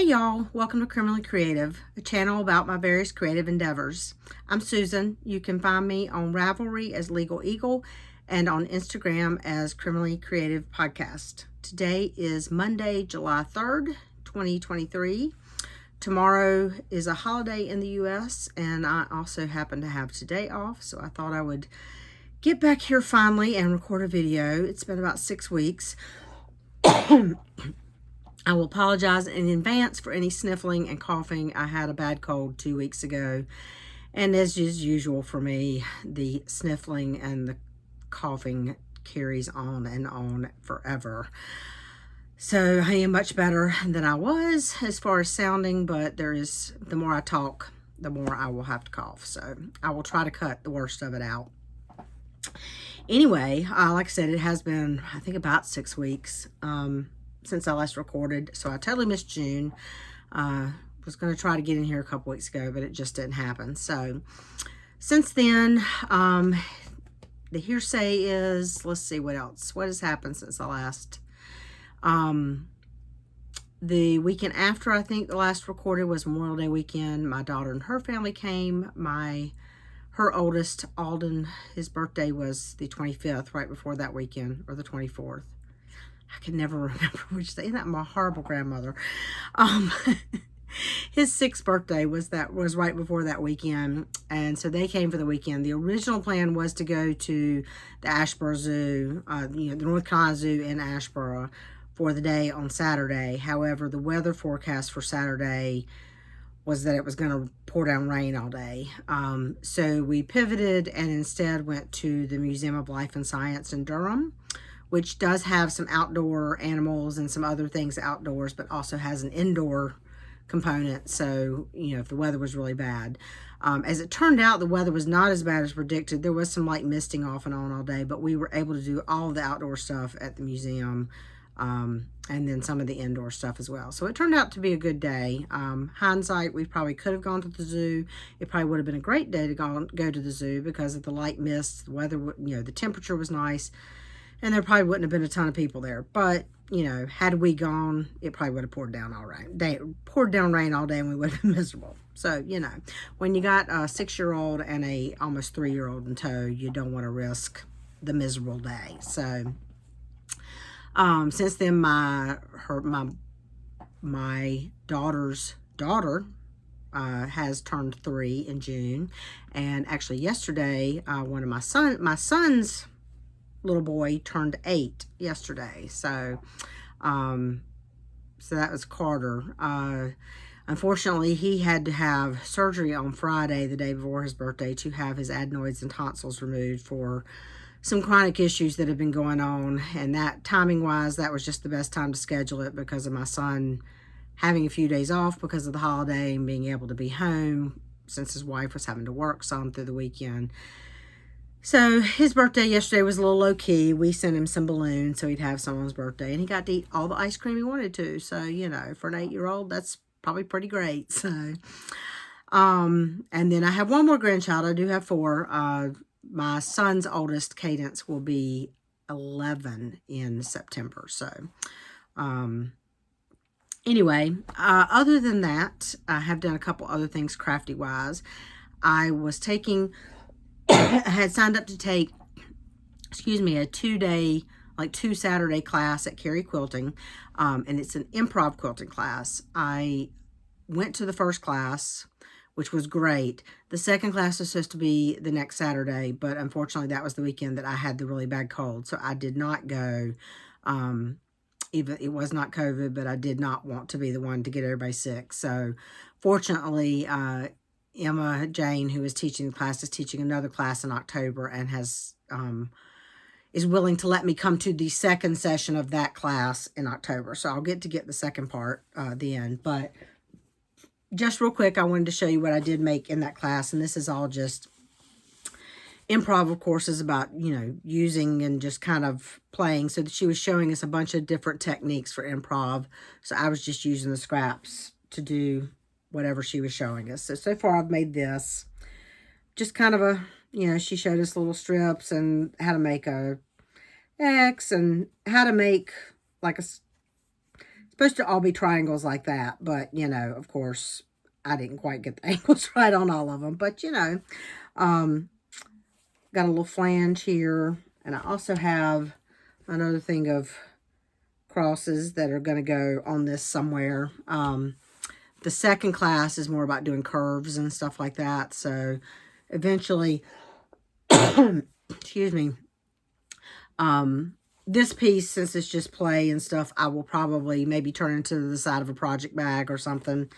y'all, welcome to Criminally Creative, a channel about my various creative endeavors. I'm Susan. You can find me on Ravelry as Legal Eagle and on Instagram as Criminally Creative Podcast. Today is Monday, July 3rd, 2023. Tomorrow is a holiday in the U.S. and I also happen to have today off, so I thought I would get back here finally and record a video. It's been about 6 weeks. I will apologize in advance for any sniffling and coughing. I had a bad cold 2 weeks ago, and as is usual for me, the sniffling and the coughing carries on and on forever. So I am much better than I was as far as sounding, but the more I talk, the more I will have to cough. So I will try to cut the worst of it out. Anyway, like I said, it has been, I think, about 6 weeks since I last recorded, so I totally missed June. Was going to try to get in here a couple weeks ago, but it just didn't happen. So since then, the hearsay is, let's see what else. What has happened since I last? The weekend after, I think the last recorded was Memorial Day weekend. My daughter and her family came. Her oldest, Alden, his birthday was the 25th, right before that weekend, or the 24th. I can never remember which day. Isn't that my horrible grandmother? His 6th birthday was right before that weekend, and so they came for the weekend. The original plan was to go to the Asheboro Zoo, the North Carolina Zoo in Asheboro, for the day on Saturday. However, the weather forecast for Saturday was that it was going to pour down rain all day. So we pivoted and instead went to the Museum of Life and Science in Durham, which does have some outdoor animals and some other things outdoors, but also has an indoor component. So, if the weather was really bad. As it turned out, the weather was not as bad as predicted. There was some light misting off and on all day, but we were able to do all of the outdoor stuff at the museum, and then some of the indoor stuff as well. So it turned out to be a good day. Hindsight, we probably could have gone to the zoo. It probably would have been a great day to go to the zoo because of the light mist, the weather, the temperature was nice. And there probably wouldn't have been a ton of people there. But, had we gone, it probably would have poured down rain all day and we would have been miserable. So, when you got a 6-year-old and a almost 3-year-old in tow, you don't want to risk the miserable day. So, since then, my daughter's daughter has turned 3 in June. And actually yesterday, one of my son's little boy turned 8 yesterday. So that was Carter. Unfortunately, he had to have surgery on Friday, the day before his birthday, to have his adenoids and tonsils removed for some chronic issues that have been going on. And that, timing wise, that was just the best time to schedule it because of my son having a few days off because of the holiday and being able to be home since his wife was having to work some through the weekend. So his birthday yesterday was a little low-key. We sent him some balloons so he'd have some on his birthday. And he got to eat all the ice cream he wanted to. So, for an 8-year-old, that's probably pretty great. So, and then I have one more grandchild. I do have 4. My son's oldest, Cadence, will be 11 in September. So, anyway, other than that, I have done a couple other things crafty-wise. I was I had signed up to take, a 2-day, 2 Saturday class at Carey Quilting, and it's an improv quilting class. I went to the first class, which was great. The second class was supposed to be the next Saturday, but unfortunately that was the weekend that I had the really bad cold, so I did not go. Even it was not COVID, but I did not want to be the one to get everybody sick. So fortunately, Emma Jane, who is teaching the class, is teaching another class in October and is willing to let me come to the second session of that class in October. So I'll get the second part then. But just real quick, I wanted to show you what I did make in that class. And this is all just improv, of course, is about, using and just kind of playing. So she was showing us a bunch of different techniques for improv. So I was just using the scraps to do whatever she was showing us. So far I've made this. Just kind of she showed us little strips and how to make a X and how to make supposed to all be triangles like that, but, you know, of course, I didn't quite get the angles right on all of them. But, you know, um, got a little flange here. And I also have another thing of crosses that are going to go on this somewhere. The second class is more about doing curves and stuff like that. So eventually, excuse me, this piece, since it's just play and stuff, I will probably maybe turn into the side of a project bag or something,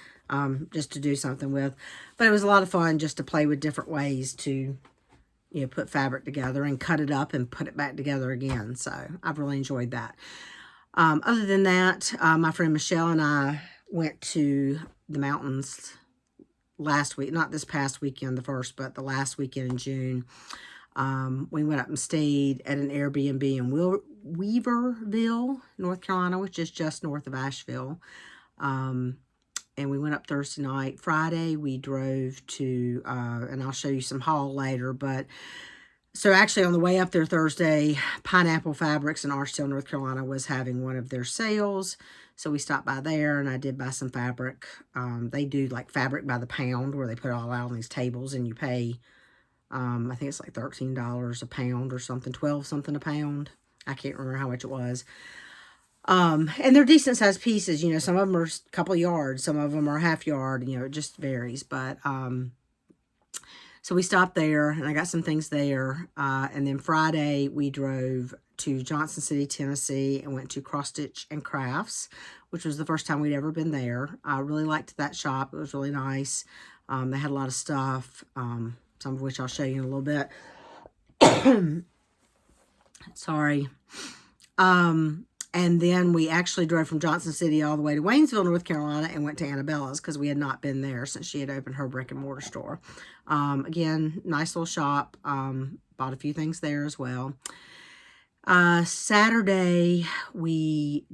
just to do something with. But it was a lot of fun just to play with different ways to, you know, put fabric together and cut it up and put it back together again. So I've really enjoyed that. Other than that, my friend Michelle and I went to the mountains last week, not this past weekend, the first, but the last weekend in June. We went up and stayed at an Airbnb in Weaverville, North Carolina, which is just north of Asheville. And we went up Thursday night. Friday, we drove to, and I'll show you some haul later, but so actually on the way up there Thursday, Pineapple Fabrics in Archdale, North Carolina was having one of their sales. So we stopped by there and I did buy some fabric. They do like fabric by the pound where they put it all out on these tables and you pay, I think it's like $13 a pound or something, 12 something a pound. I can't remember how much it was. And they're decent sized pieces, you know, some of them are a couple yards, some of them are half yard, you know, it just varies. But, so we stopped there and I got some things there. And then Friday we drove to Johnson City, Tennessee and went to Cross Stitch and Crafts, which was the first time we'd ever been there. I really liked that shop. It was really nice. They had a lot of stuff, some of which I'll show you in a little bit. Sorry. And then we actually drove from Johnson City all the way to Waynesville, North Carolina, and went to Annabella's because we had not been there since she had opened her brick and mortar store. Again, nice little shop. Bought a few things there as well. Saturday, we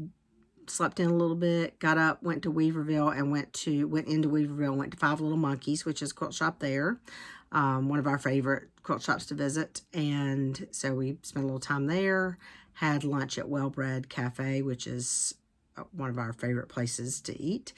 slept in a little bit, got up, went to Weaverville, and went into Weaverville, went to Five Little Monkeys, which is a quilt shop there. One of our favorite quilt shops to visit. And so we spent a little time there. Had lunch at Wellbred Cafe, which is one of our favorite places to eat.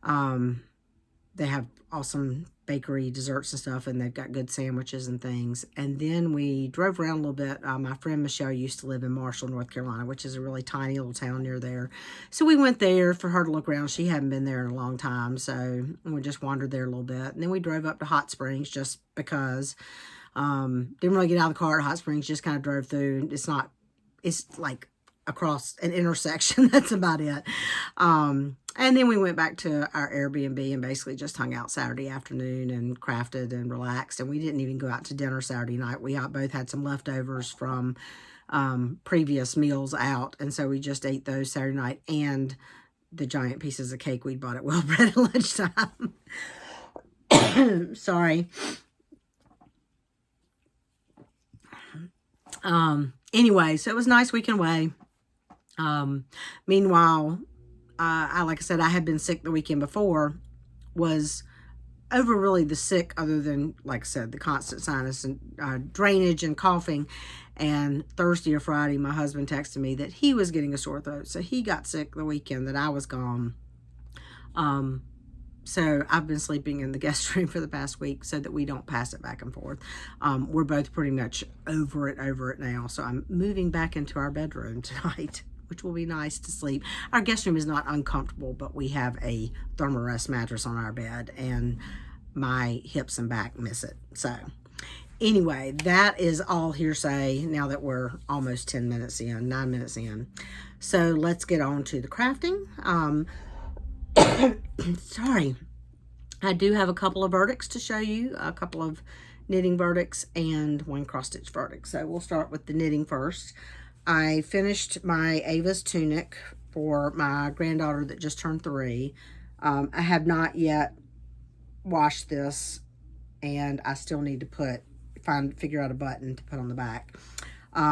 They have awesome bakery desserts and stuff, and they've got good sandwiches and things. And then we drove around a little bit. My friend Michelle used to live in Marshall, North Carolina, which is a really tiny little town near there. So we went there for her to look around. She hadn't been there in a long time, so we just wandered there a little bit. And then we drove up to Hot Springs just because. Didn't really get out of the car at Hot Springs, just kind of drove through. It's like across an intersection. That's about it. And then we went back to our Airbnb and basically just hung out Saturday afternoon and crafted and relaxed. And we didn't even go out to dinner Saturday night. We both had some leftovers from previous meals out. And so we just ate those Saturday night and the giant pieces of cake we'd bought at Wellbred at lunchtime. Sorry. Anyway, so it was a nice weekend away. Meanwhile, like I said, I had been sick the weekend before, was over really the sick other than, like I said, the constant sinus and drainage and coughing. And Thursday or Friday, my husband texted me that he was getting a sore throat. So he got sick the weekend that I was gone. So I've been sleeping in the guest room for the past week so that we don't pass it back and forth. We're both pretty much over it now. So I'm moving back into our bedroom tonight, which will be nice to sleep. Our guest room is not uncomfortable, but we have a Thermarest mattress on our bed and my hips and back miss it. So anyway, that is all hearsay now that we're almost 9 minutes in. So let's get on to the crafting. Sorry, I do have a couple of verdicts to show you, a couple of knitting verdicts and one cross stitch verdict. So we'll start with the knitting first. I finished my Ava's tunic for my granddaughter that just turned 3. I have not yet washed this, and I still need to figure out a button to put on the back.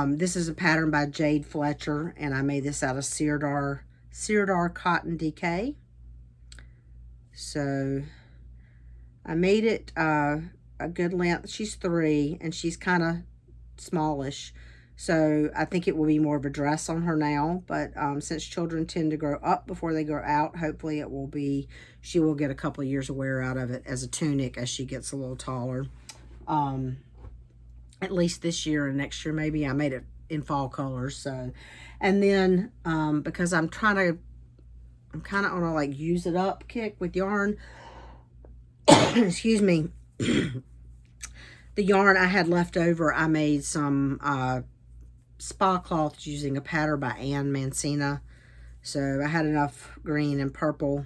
This is a pattern by Jade Fletcher, and I made this out of Sirdar Cotton DK. So I made it a good length. She's 3 and she's kind of smallish. So I think it will be more of a dress on her now. But since children tend to grow up before they grow out, hopefully it will be, she will get a couple of years of wear out of it as a tunic as she gets a little taller. At least this year and next year maybe. I made it in fall colors. So, and then because I'm kind of on a like use it up kick with yarn. Excuse me. The yarn I had left over, I made some spa cloths using a pattern by Ann Mancina. So I had enough green and purple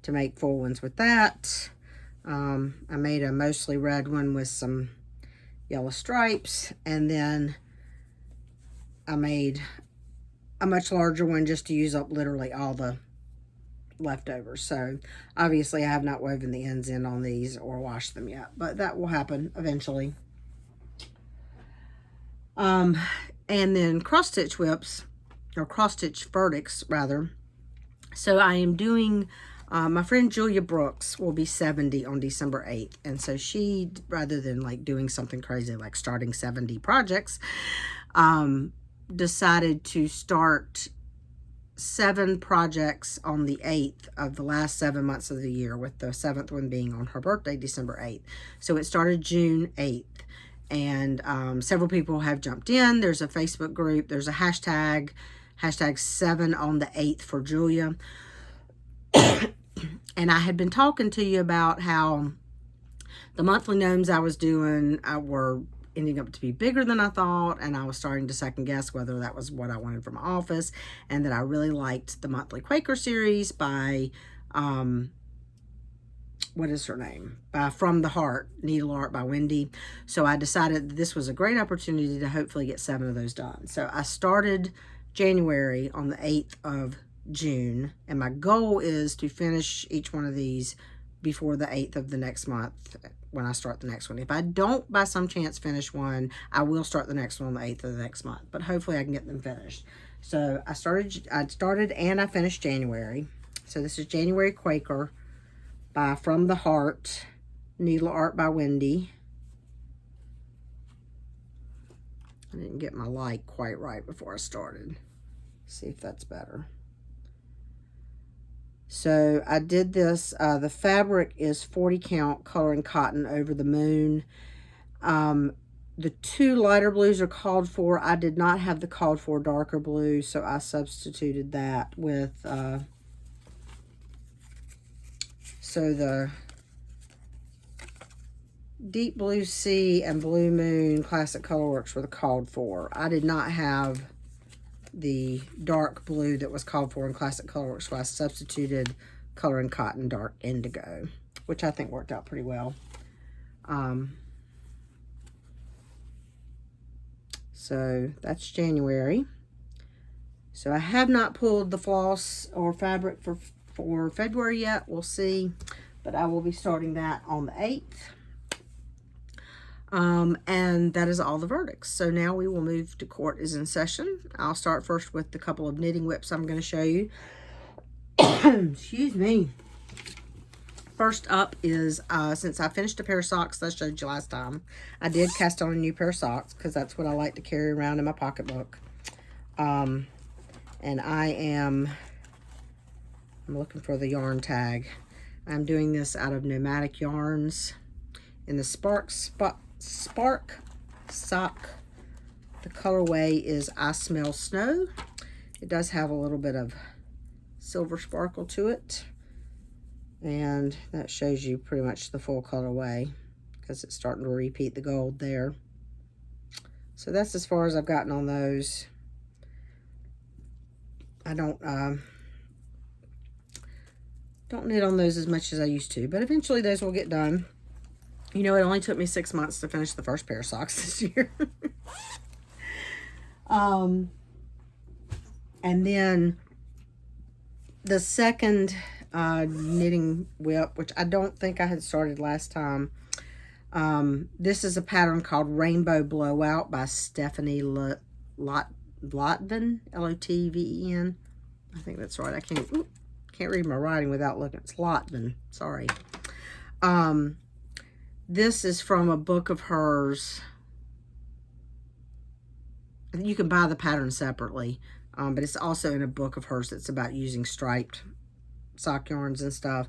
to make full ones with that. I made a mostly red one with some yellow stripes, and then I made a much larger one just to use up literally all the leftovers. So obviously I have not woven the ends in on these or washed them yet, but that will happen eventually. And then cross stitch whips, or cross stitch verdicts rather. So I am doing, my friend Julia Brooks will be 70 on December 8th. And so she, rather than like doing something crazy like starting 70 projects, decided to start 7 projects on the 8th of the last 7 months of the year, with the 7th one being on her birthday, December 8th. So it started June 8th. And several people have jumped in. There's a Facebook group. There's a hashtag 7 on the 8th for Julia. And I had been talking to you about how the monthly gnomes I was doing were ending up to be bigger than I thought, and I was starting to second guess whether that was what I wanted from my office, and that I really liked the monthly Quaker series by what is her name? By From the Heart, Needle Art by Wendy. So I decided that this was a great opportunity to hopefully get 7 of those done. So I started January on the 8th of June, and my goal is to finish each one of these before the 8th of the next month when I start the next one. If I don't by some chance finish one, I will start the next one on the 8th of the next month, but hopefully I can get them finished. So I started and I finished January. So this is January Quaker by From the Heart, Needle Art by Wendy. I didn't get my light quite right before I started. See if that's better. So I did this, the fabric is 40 count coloring cotton over the moon. The 2 lighter blues are called for. I did not have the called for darker blue, so I substituted that with, so the Deep Blue Sea and Blue Moon Classic Colorworks were the called for. I did not have the dark blue that was called for in Classic Colorworks, so I substituted Coloring Cotton Dark Indigo, which I think worked out pretty well. So that's January. So I have not pulled the floss or fabric for February yet. We'll see, but I will be starting that on the 8th. And that is all the verdicts. So now we will move to Court is in Session. I'll start first with the couple of knitting whips I'm going to show you. Excuse me. First up is, since I finished a pair of socks that I showed you last time, I did cast on a new pair of socks because that's what I like to carry around in my pocketbook. And I'm looking for the yarn tag. I'm doing this out of Nomadic Yarns in the Spark Sock. The colorway is I Smell Snow. It does have a little bit of silver sparkle to it, and that shows you pretty much the full colorway because it's starting to repeat the gold there. So that's as far as I've gotten on those. I don't knit on those as much as I used to, but eventually those will get done. You know, it only took me 6 months to finish the first pair of socks this year. And then the second knitting whip, which I don't think I had started last time. This is a pattern called Rainbow Blowout by Stephanie Lotven, Lotven. I think that's right. I can't read my writing without looking. It's Lotven. Sorry. This is from a book of hers. you can buy the pattern separately, but it's also in a book of hers that's about using striped sock yarns and stuff.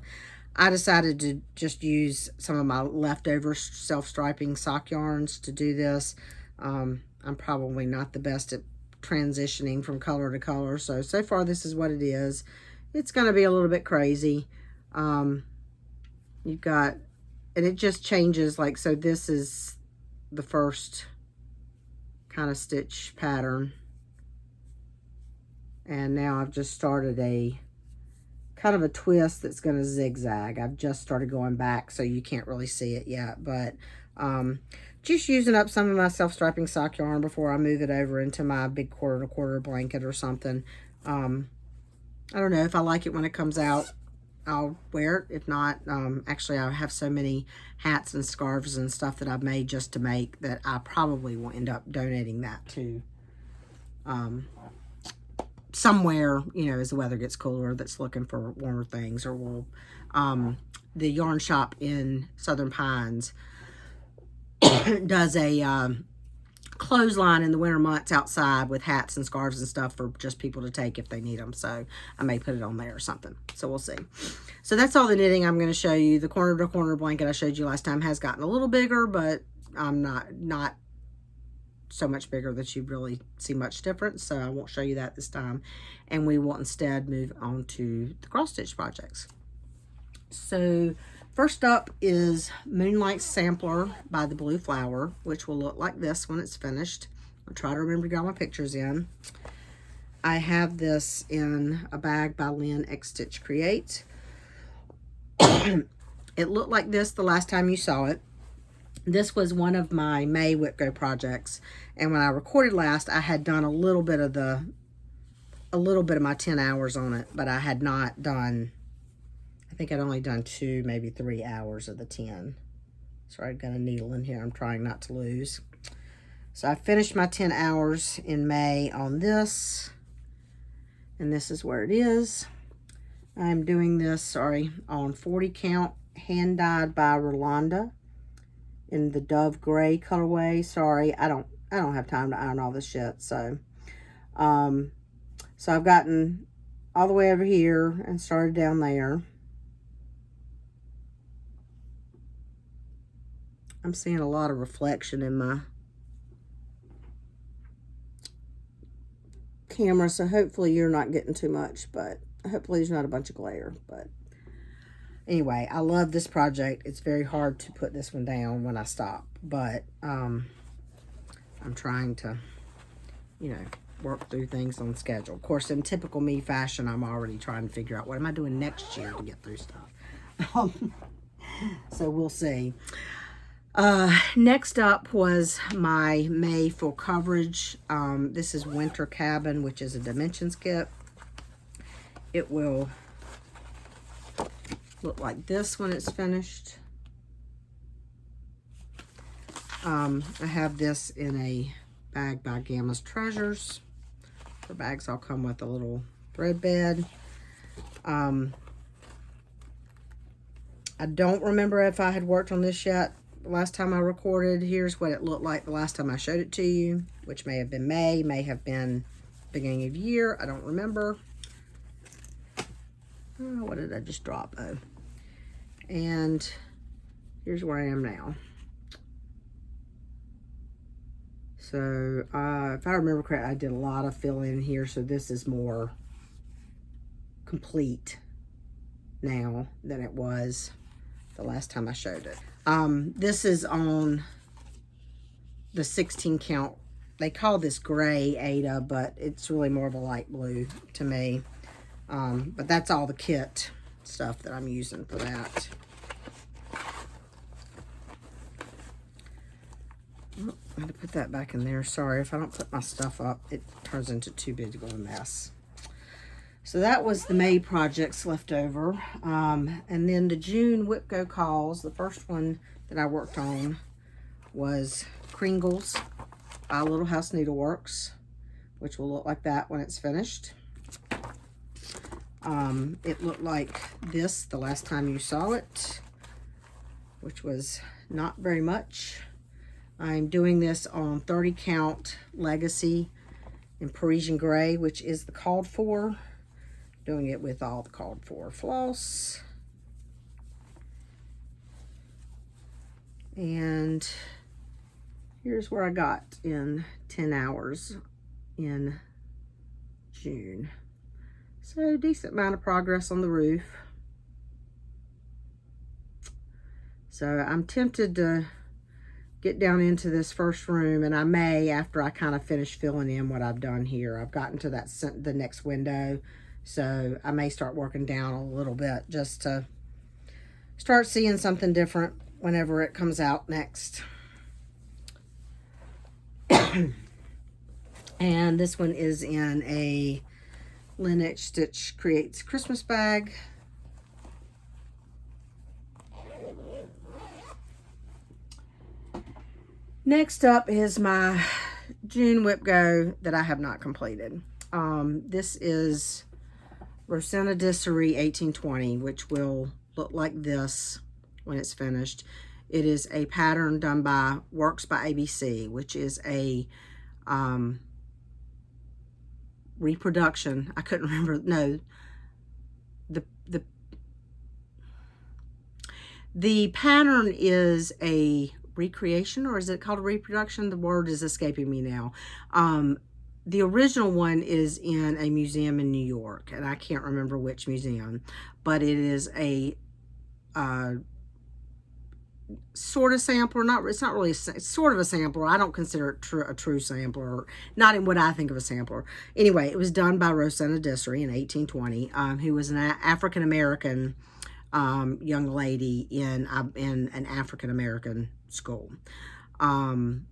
I decided to just use some of my leftover self-striping sock yarns to do this. I'm probably not the best at transitioning from color to color, so far this is what it is. It's going to be a little bit crazy. You've got, and it just changes, like, so this is the first kind of stitch pattern, and now I've just started a kind of a twist that's going to zigzag. I've just started going back, so you can't really see it yet, but just using up some of my self-striping sock yarn before I move it over into my big 1/4 blanket or something. I don't know, if I like it when it comes out, I'll wear it. If not, actually I have so many hats and scarves and stuff that I've made just to make that I probably will end up donating that to somewhere, you know, as the weather gets cooler, that's looking for warmer things, or will. The yarn shop in Southern Pines does a clothesline in the winter months outside with hats and scarves and stuff for just people to take if they need them. So I may put it on there or something. So we'll see. So that's all the knitting I'm going to show you. The corner to corner blanket I showed you last time has gotten a little bigger, but I'm not so much bigger that you really see much difference. So I won't show you that this time. And we will instead move on to the cross stitch projects. So first up is Moonlight Sampler by the Blue Flower, which will look like this when it's finished. I'll try to remember to get all my pictures in. I have this in a bag by Lynn X Stitch Create. It looked like this the last time you saw it. This was one of my May Whip Go projects, and when I recorded last, I had done a little bit of my 10 hours on it, but I had not done, I think I'd only done 2, maybe 3 hours of the 10. Sorry, I've got a needle in here I'm trying not to lose. So I finished my 10 hours in May on this, and this is where it is. I'm doing this, on 40 count, hand dyed by Rolanda in the Dove Gray colorway. Sorry, I don't have time to iron all this shit. So, so I've gotten all the way over here and started down there. I'm seeing a lot of reflection in my camera, so hopefully you're not getting too much, but hopefully there's not a bunch of glare. But anyway, I love this project. It's very hard to put this one down when I stop, but I'm trying to, you know, work through things on schedule. Of course, in typical me fashion, I'm already trying to figure out what am I doing next year to get through stuff. So we'll see. Next up was my May full coverage. This is Winter Cabin, which is a dimensions kit. It will look like this when it's finished. I have this in a bag by Gamma's Treasures. For bags, I'll come with a little thread bed. I don't remember if I had worked on this yet. Last time I recorded, here's what it looked like the last time I showed it to you, which may have been May, may have been beginning of year. I don't remember. Oh, what did I just drop? Oh. And here's where I am now. So if I remember correctly, I did a lot of fill in here, so this is more complete now than it was the last time I showed it. This is on the 16 count. They call this gray Ada, but it's really more of a light blue to me. But that's all the kit stuff that I'm using for that. Oh, I had to put that back in there. Sorry, if I don't put my stuff up, it turns into too big of a mess. So that was the May projects left over. And then the June Whip Go calls. The first one that I worked on was Kringles by Little House Needleworks, which will look like that when it's finished. It looked like this the last time you saw it, which was not very much. I'm doing this on 30 count Legacy in Parisian Gray, which is the called for. Doing it with all the called for floss. And here's where I got in 10 hours in June. So decent amount of progress on the roof. So I'm tempted to get down into this first room, and I may, after I kind of finish filling in what I've done here. I've gotten to the next window, so I may start working down a little bit just to start seeing something different whenever it comes out next. And this one is in a Lineage Stitch Creates Christmas bag. Next up is my June WIP Go that I have not completed. This is Rosanna Dissery 1820, which will look like this when it's finished. It is a pattern done by Works by ABC, which is a reproduction. I couldn't remember. No, the pattern is a recreation, or is it called a reproduction? The word is escaping me now. The original one is in a museum in New York, and I can't remember which museum, but it is a sort of sampler. It's not really it's sort of a sampler. I don't consider it a true sampler, not in what I think of a sampler. Anyway, it was done by Rosanna Dissery in 1820, who was an African American young lady in an African American school. And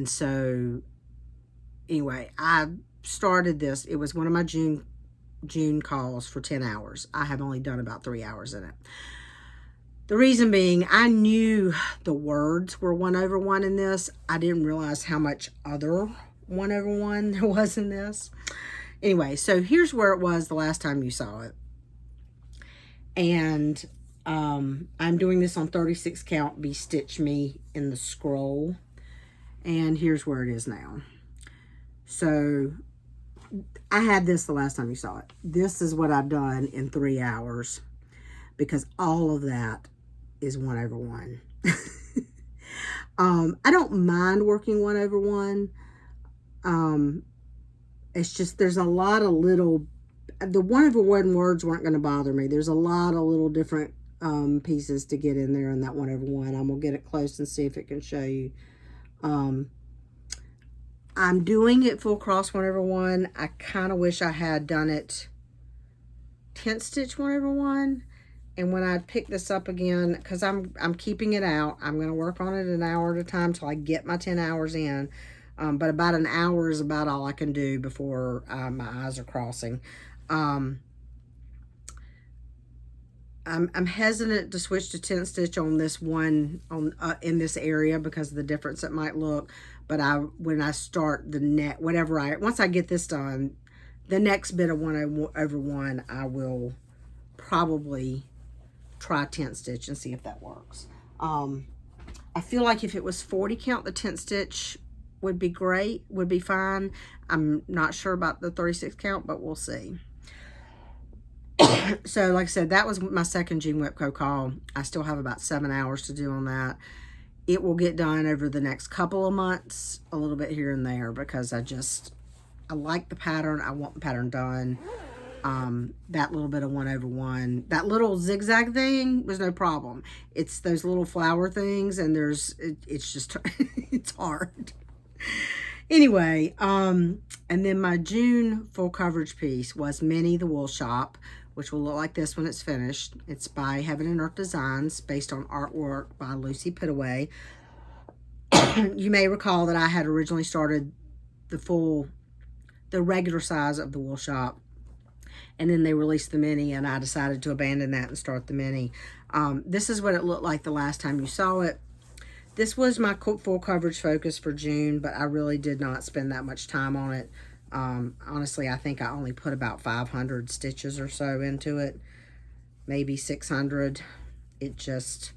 so anyway, I started this. It was one of my June calls for 10 hours. I have only done about 3 hours in it. The reason being, I knew the words were 1/1 in this. I didn't realize how much other 1/1 there was in this. Anyway, so here's where it was the last time you saw it. And I'm doing this on 36 count Be-Stitch Me in the scroll. And here's where it is now. So I had this the last time you saw it. This is what I've done in 3 hours, because all of that is 1/1. I don't mind working 1/1. It's just there's a lot of little, the 1/1 words weren't going to bother me. There's a lot of little different pieces to get in there in that 1/1. I'm going to get it close and see if it can show you. I'm doing it full cross 1/1. I kind of wish I had done it 10 stitch 1/1. And when I pick this up again, because I'm keeping it out, I'm going to work on it an hour at a time till I get my 10 hours in. But about an hour is about all I can do before my eyes are crossing. I'm hesitant to switch to 10 stitch on this one in this area because of the difference it might look. But when I start the net, once I get this done, the next bit of 1/1, I will probably try 10 stitch and see if that works. I feel like if it was 40 count, the 10 stitch would be great, would be fine. I'm not sure about the 36 count, but we'll see. So like I said, that was my second June WIP Go call. I still have about 7 hours to do on that. It will get done over the next couple of months, a little bit here and there, because I like the pattern. I want the pattern done. That little bit of 1/1, that little zigzag thing was no problem. It's those little flower things, and it's just it's hard. Anyway, and then my June full coverage piece was Minnie the Wool Shop, which will look like this when it's finished. It's by Heaven and Earth Designs, based on artwork by Lucy Pittaway. You may recall that I had originally started the regular size of the Wool Shop, and then they released the mini, and I decided to abandon that and start the mini. This is what it looked like the last time you saw it. This was my full coverage focus for June, but I really did not spend that much time on it. Honestly, I think I only put about 500 stitches or so into it, maybe 600. It just,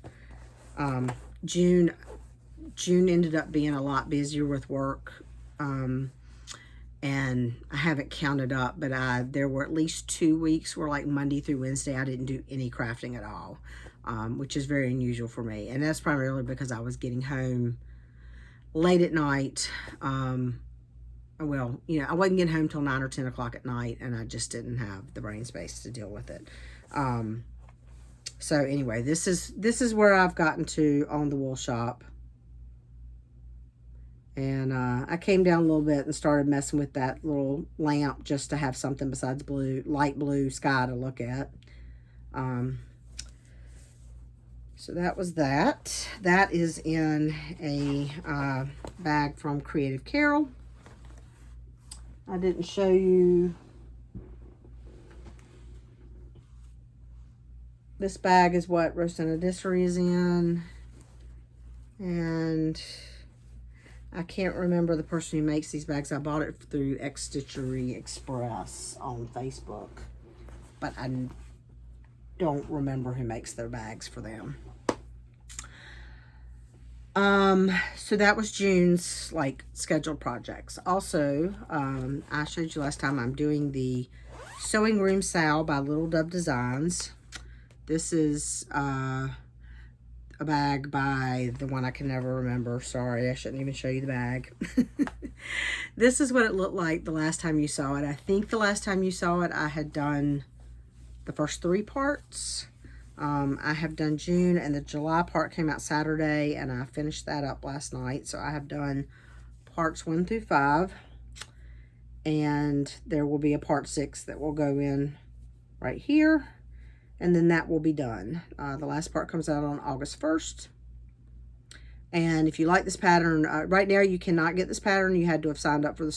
June, June ended up being a lot busier with work. And I haven't counted up, but there were at least 2 weeks where, like, Monday through Wednesday, I didn't do any crafting at all, which is very unusual for me. And that's primarily because I was getting home late at night. Well, I wasn't getting home till 9 or 10 o'clock at night, and I just didn't have the brain space to deal with it. So anyway, this is where I've gotten to on the wool shop. And I came down a little bit and started messing with that little lamp just to have something besides light blue sky to look at. So that was that. That is in a bag from Creative Carol. I didn't show you. This bag is what Rosanna Dissery is in. And I can't remember the person who makes these bags. I bought it through Stitchery Express on Facebook, but I don't remember who makes their bags for them. So that was June's, like, scheduled projects. Also, I showed you last time, I'm doing the Sewing Room Sal by Little Dove Designs. This is a bag by the one I can never remember. Sorry, I shouldn't even show you the bag. This is what it looked like the last time you saw it. I think the last time you saw it, I had done the first 3 parts. I have done June, and the July part came out Saturday, and I finished that up last night. So I have done parts 1 through 5, and there will be a part 6 that will go in right here. And then that will be done. The last part comes out on August 1st. And if you like this pattern, right now you cannot get this pattern. You had to have signed up for the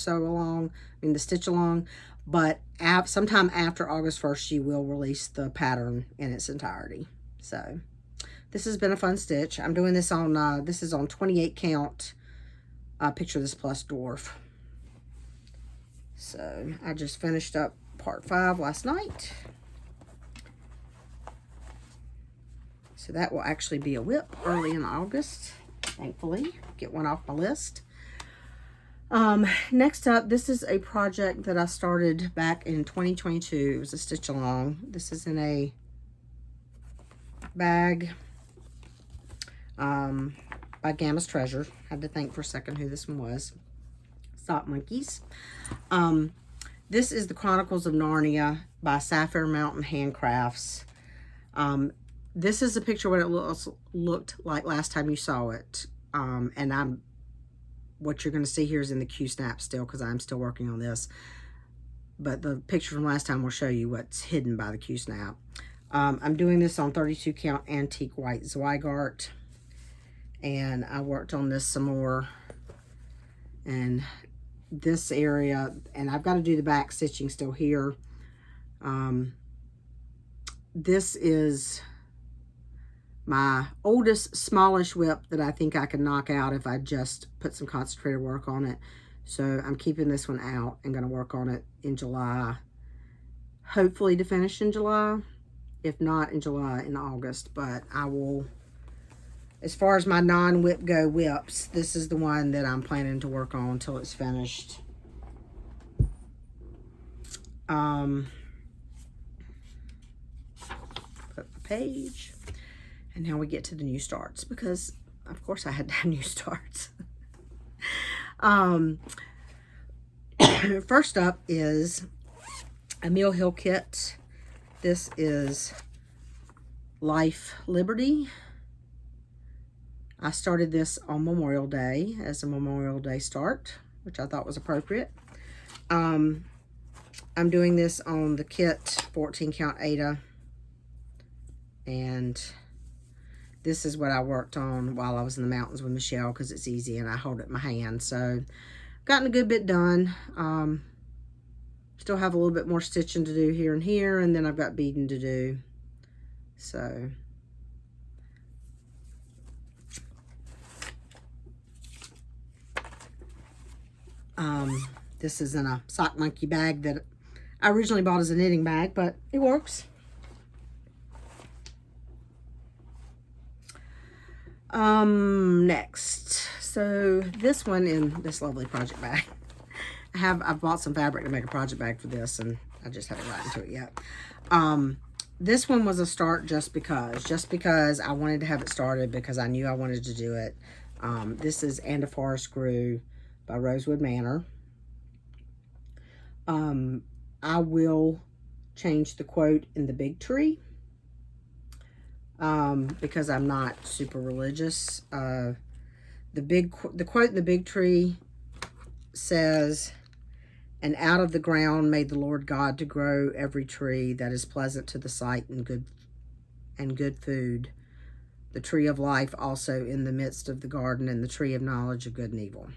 the stitch along. But sometime after August 1st, you will release the pattern in its entirety. So this has been a fun stitch. I'm doing this on, this is on 28 count Picture This Plus Dwarf. So I just finished up part 5 last night. So that will actually be a whip early in August, thankfully. Get one off my list. Next up, this is a project that I started back in 2022. It was a stitch along. This is in a bag by Gamma's Treasure. Had to think for a second who this one was. Sock Monkeys. This is the Chronicles of Narnia by Sapphire Mountain Handcrafts. This is a picture of what it looked like last time you saw it. And what you're going to see here is in the Q-snap still, because I'm still working on this. But the picture from last time will show you what's hidden by the Q-snap. I'm doing this on 32 count antique white Zweigart. And I worked on this some more. And this area, and I've got to do the back stitching still here. This is my oldest smallish whip that I think I can knock out if I just put some concentrated work on it. So I'm keeping this one out and going to work on it in July. Hopefully to finish in July. If not in July, in August. But I will, as far as my non-whip go whips, this is the one that I'm planning to work on until it's finished. Flip the page. And now we get to the new starts, because of course I had to have new starts. First up is a Mill Hill kit. This is Life Liberty. I started this on Memorial Day as a Memorial Day start, which I thought was appropriate. I'm doing this on the kit 14 count Aida, and this is what I worked on while I was in the mountains with Michelle, because it's easy and I hold it in my hand. So gotten a good bit done. Still have a little bit more stitching to do here and here, and then I've got beading to do. So this is in a Sock Monkey bag that I originally bought as a knitting bag, but it works. Next. So this one in this lovely project bag. I've bought some fabric to make a project bag for this, and I just haven't gotten to it yet. This one was a start just because I wanted to have it started because I knew I wanted to do it. This is And a Forest Grew by Rosewood Manor. I will change the quote in the big tree because I'm not super religious. The quote in the big tree says, "And out of the ground made the Lord God to grow every tree that is pleasant to the sight and good food, the tree of life also in the midst of the garden, and the tree of knowledge of good and evil."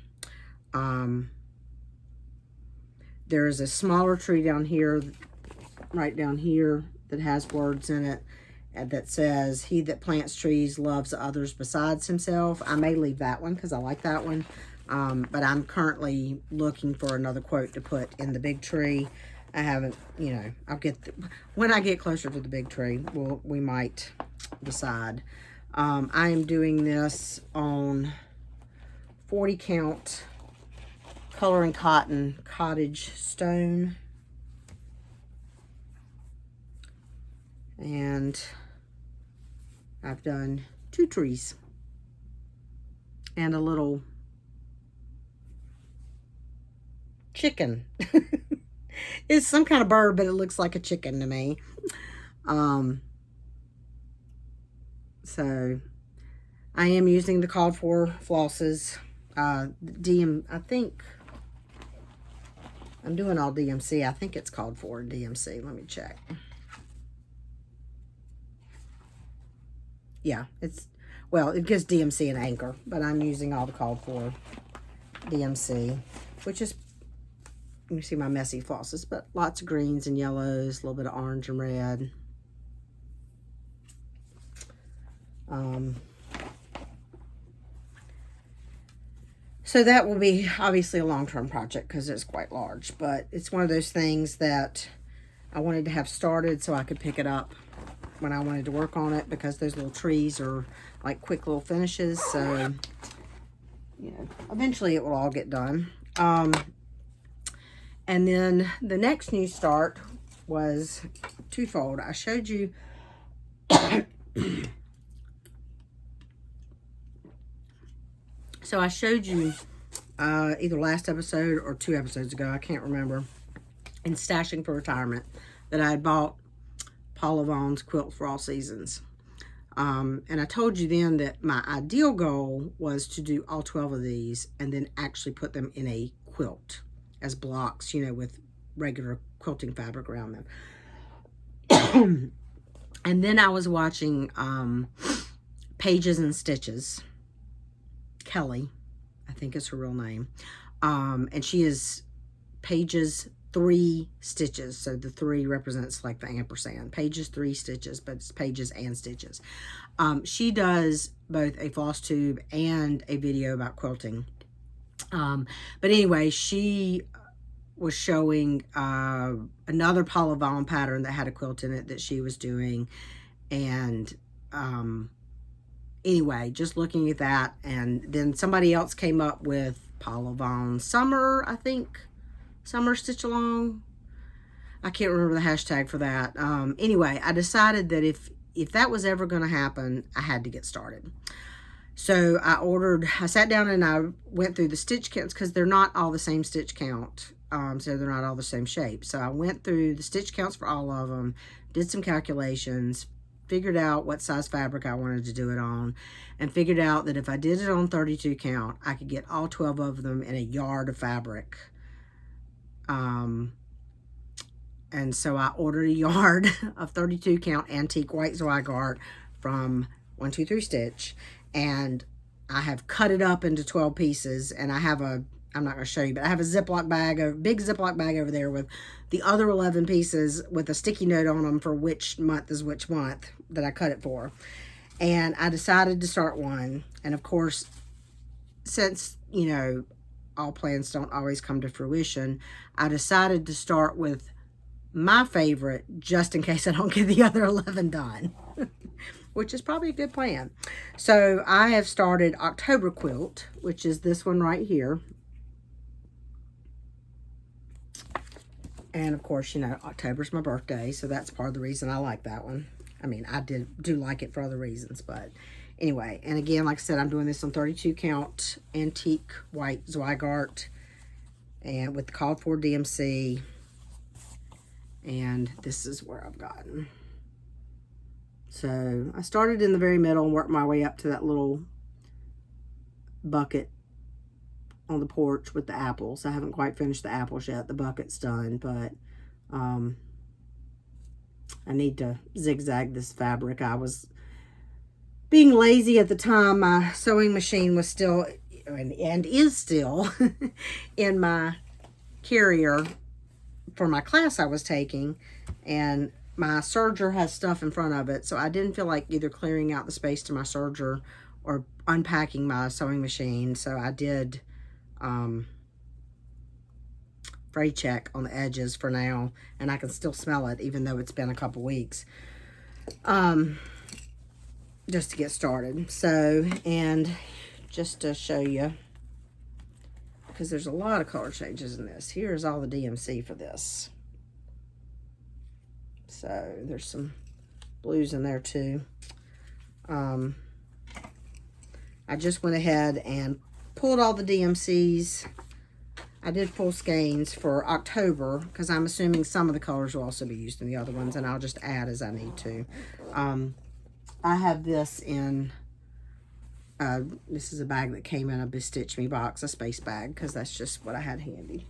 There is a smaller tree down here, right down here, that has words in it that says, "He that plants trees loves others besides himself." I may leave that one because I like that one. But I'm currently looking for another quote to put in the big tree. I haven't, I'll when I get closer to the big tree, we might decide. I am doing this on 40 count Color and Cotton Cottage Stone. And I've done 2 trees and a little chicken. It's some kind of bird, but it looks like a chicken to me. So I am using the called for flosses. I think I'm doing all DMC. I think it's called for DMC. Let me check. Yeah, it gives DMC and Anchor, but I'm using all the called for DMC, which is, you can see my messy flosses, but lots of greens and yellows, a little bit of orange and red. So that will be obviously a long-term project because it's quite large, but it's one of those things that I wanted to have started so I could pick it up when I wanted to work on it, because those little trees are like quick little finishes. So, eventually it will all get done. And then the next new start was twofold. I showed you so I showed you either last episode or 2 episodes ago, I can't remember, in Stashing for Retirement, that I had bought Paula Vaughn's Quilt for All Seasons. And I told you then that my ideal goal was to do all 12 of these and then actually put them in a quilt as blocks, with regular quilting fabric around them. And then I was watching Pages and Stitches. Kelly, I think is her real name. And she is Pages 3 Stitches. So the 3 represents like the ampersand. Pages 3 Stitches, but it's Pages and Stitches. She does both a floss tube and a video about quilting. But anyway, she was showing another Paula Vaughn pattern that had a quilt in it that she was doing. And anyway, just looking at that, and then somebody else came up with Paula Vaughn Summer, I think. Summer Stitch Along. I can't remember the hashtag for that. Anyway, I decided that if that was ever going to happen, I had to get started. So I sat down and I went through the stitch counts because they're not all the same stitch count. So they're not all the same shape. So I went through the stitch counts for all of them, did some calculations, figured out what size fabric I wanted to do it on, and figured out that if I did it on 32 count, I could get all 12 of them in a yard of fabric. And so I ordered a yard of 32 count antique white Zweigart from 123 Stitch, and I have cut it up into 12 pieces, and I have I'm not going to show you, but I have a big Ziploc bag over there with the other 11 pieces with a sticky note on them for which month is which month that I cut it for. And I decided to start one. And of course, since, all plans don't always come to fruition, I decided to start with my favorite just in case I don't get the other 11 done. which is probably a good plan. So I have started October quilt, which is this one right here. And of course, you know, October's my birthday, so that's part of the reason I like that one. I mean, I do like it for other reasons, but anyway. And again, like I said, I'm doing this on 32 count antique white Zweigart and with the called for DMC. And this is where I've gotten. So I started in the very middle and worked my way up to that little bucket on the porch with the apples. I haven't quite finished the apples yet. The bucket's done, but I need to zigzag this fabric. I was being lazy at the time. My sewing machine was still, and is still, in my carrier for my class I was taking, and my serger has stuff in front of it, so I didn't feel like either clearing out the space to my serger or unpacking my sewing machine. So I did fray check on the edges for now, and I can still smell it even though it's been a couple weeks, just to get started. So, and just to show you, because there's a lot of color changes in this. Here's all the DMC for this. So there's some blues in there too. I just went ahead and pulled all the DMCs. I did pull skeins for October because I'm assuming some of the colors will also be used in the other ones, and I'll just add as I need to. I have this in, this is a bag that came in a Bestitch Me box, a space bag, because that's just what I had handy.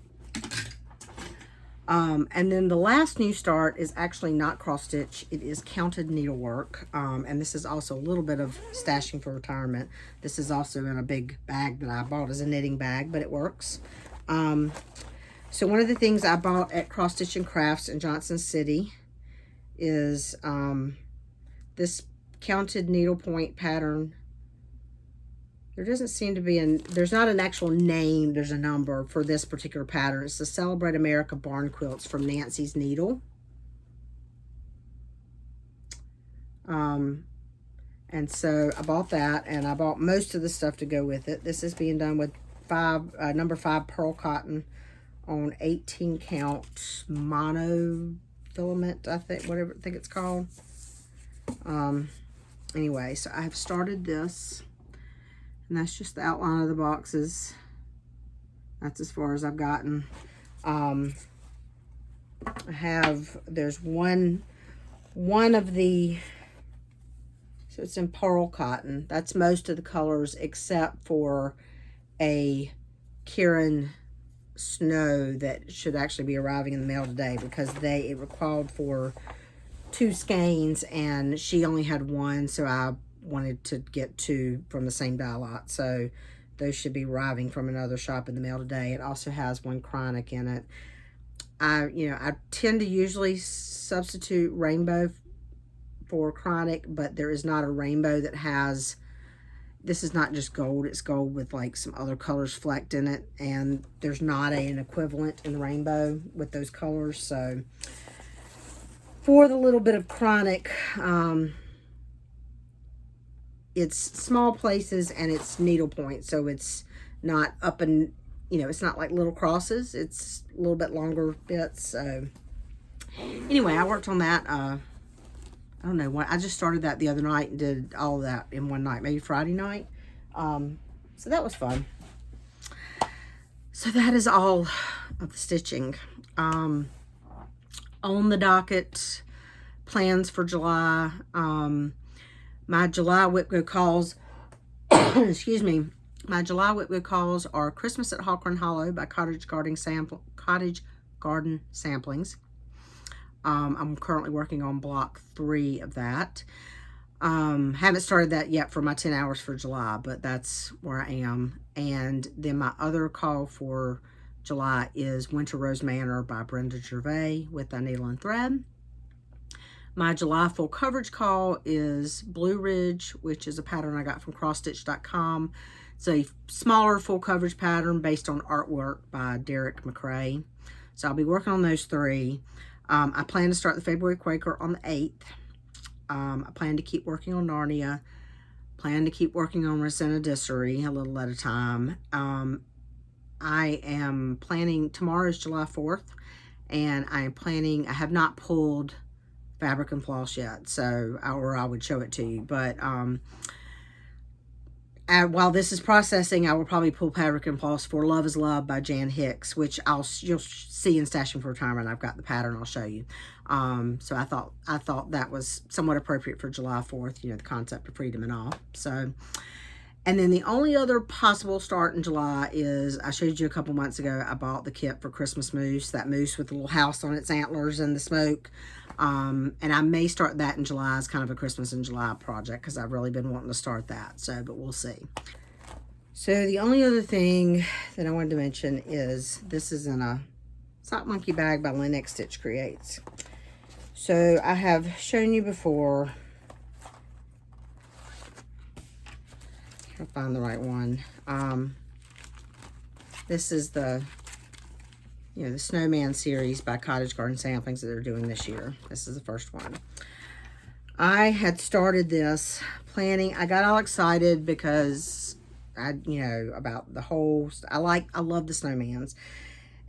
And then the last new start is actually not cross stitch. It is counted needlework. And this is also a little bit of stashing for retirement. This is also in a big bag that I bought as a knitting bag, but it works. So one of the things I bought at Cross Stitch and Crafts in Johnson City is this counted needlepoint pattern. There doesn't seem to be there's not an actual name, there's a number for this particular pattern. It's the Celebrate America Barn Quilts from Nancy's Needle. And so I bought that, and I bought most of the stuff to go with it. This is being done with number 5 pearl cotton on 18 count monofilament, I think it's called. Anyway, so I have started this. And that's just the outline of the boxes. That's as far as I've gotten. There's one of the, so it's in pearl cotton. That's most of the colors except for a Kieran Snow that should actually be arriving in the mail today, because it required for 2 skeins and she only had 1, so I wanted to get 2 from the same dye lot, so those should be arriving from another shop in the mail today. It also has 1 chronic in it. I tend to usually substitute rainbow for chronic, but there is not a rainbow that has, this is not just gold, it's gold with like some other colors flecked in it, and there's not an equivalent in the rainbow with those colors. So for the little bit of chronic, it's small places and it's needlepoint, so it's not up and, it's not like little crosses. It's a little bit longer bits. So anyway, I worked on that. I don't know what, I just started that the other night and did all of that in one night, maybe Friday night. So that was fun. So that is all of the stitching. On the docket, plans for July. My July WIPGO calls, excuse me, my July WIPGO calls are Christmas at Hawkhorn Hollow by Cottage Garden Samplings. I'm currently working on block 3 of that. Haven't started that yet for my 10 hours for July, but that's where I am. And then my other call for July is Winter Rose Manor by Brenda Gervais with a needle and thread. My July full coverage call is Blue Ridge, which is a pattern I got from CrossStitch.com. It's a smaller full coverage pattern based on artwork by Derek McRae. So I'll be working on those 3. I plan to start the February Quaker on the 8th. I plan to keep working on Narnia. Plan to keep working on Rosanna Dissery a little at a time. I am planning, tomorrow is July 4th, and I am planning, I have not pulled Fabric and Floss yet, so, or I would show it to you, but while this is processing, I will probably pull Fabric and Floss for Love is Love by Jan Hicks, which you'll see in Stashing for Retirement. I've got the pattern I'll show you. So I thought that was somewhat appropriate for July 4th, you know, the concept of freedom and all. So, and then the only other possible start in July is, I showed you a couple months ago, I bought the kit for Christmas moose, that moose with the little house on its antlers and the smoke. And I may start that in July as kind of a Christmas in July project, because I've really been wanting to start that. So, but we'll see. So the only other thing that I wanted to mention is this is in a Sock Monkey bag by Lynx Stitch Creates. So I have shown you before. I'll find the right one. This is the, you know, the Snowman series by Cottage Garden Samplings that they're doing this year. This is the first one. I had started this planning. I got all excited because you know, about the whole, I love the snowmans.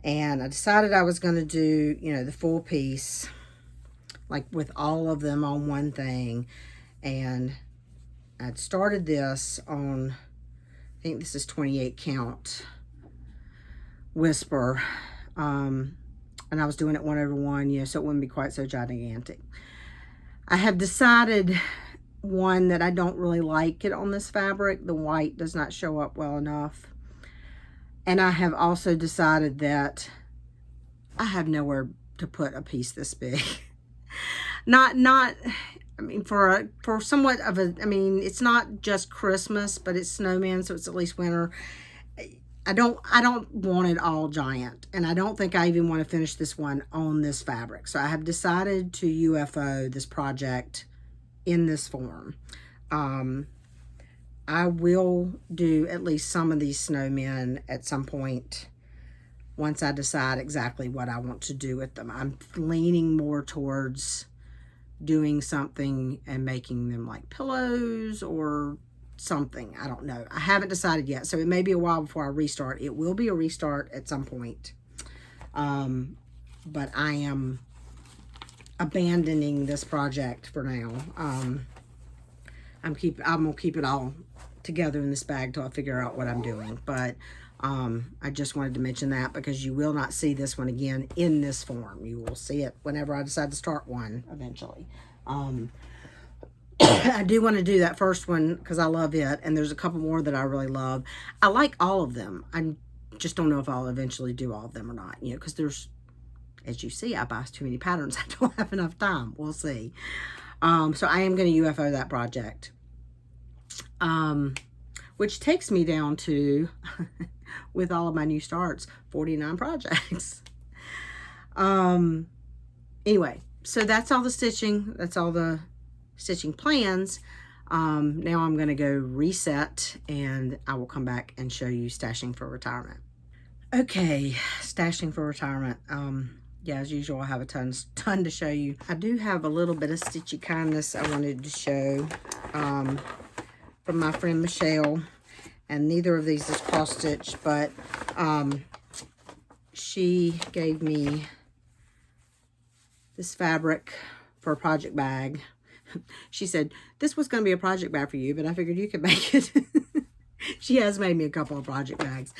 And I decided I was going to do, you know, the full piece, like with all of them on one thing. And I'd started this on, I think this is 28 count Whisper. And I was doing it 1/1, you know, so it wouldn't be quite so gigantic. I have decided, one, that I don't really like it on this fabric. The white does not show up well enough. And I have also decided that I have nowhere to put a piece this big. not, I mean, for somewhat of a, I mean, it's not just Christmas, but it's snowman, so it's at least winter. I don't want it all giant, and I don't think I even want to finish this one on this fabric. So I have decided to UFO this project in this form. I will do at least some of these snowmen at some point once I decide exactly what I want to do with them. I'm leaning more towards doing something and making them like pillows or something. I don't know. I haven't decided yet, so it may be a while before I restart. It will be a restart at some point. But I am abandoning this project for now. I'm gonna keep it all together in this bag till I figure out what I'm doing. But I just wanted to mention that because you will not see this one again in this form. You will see it whenever I decide to start one eventually. I do want to do that first one because I love it, and there's a couple more that I really love. I like all of them. I just don't know if I'll eventually do all of them or not, you know, because there's, as you see, I buy too many patterns. I don't have enough time. We'll see. So I am going to UFO that project. Which takes me down to, with all of my new starts, 49 projects. Anyway, so that's all the stitching. That's all the stitching plans. Now I'm going to go reset, and I will come back and show you Stashing for Retirement. Okay, Stashing for Retirement. Yeah, as usual, I have a ton to show you. I do have a little bit of stitchy kindness I wanted to show from my friend Michelle, and neither of these is cross stitched, but she gave me this fabric for a project bag. She said, this was going to be a project bag for you, but I figured you could make it. She has made me a couple of project bags,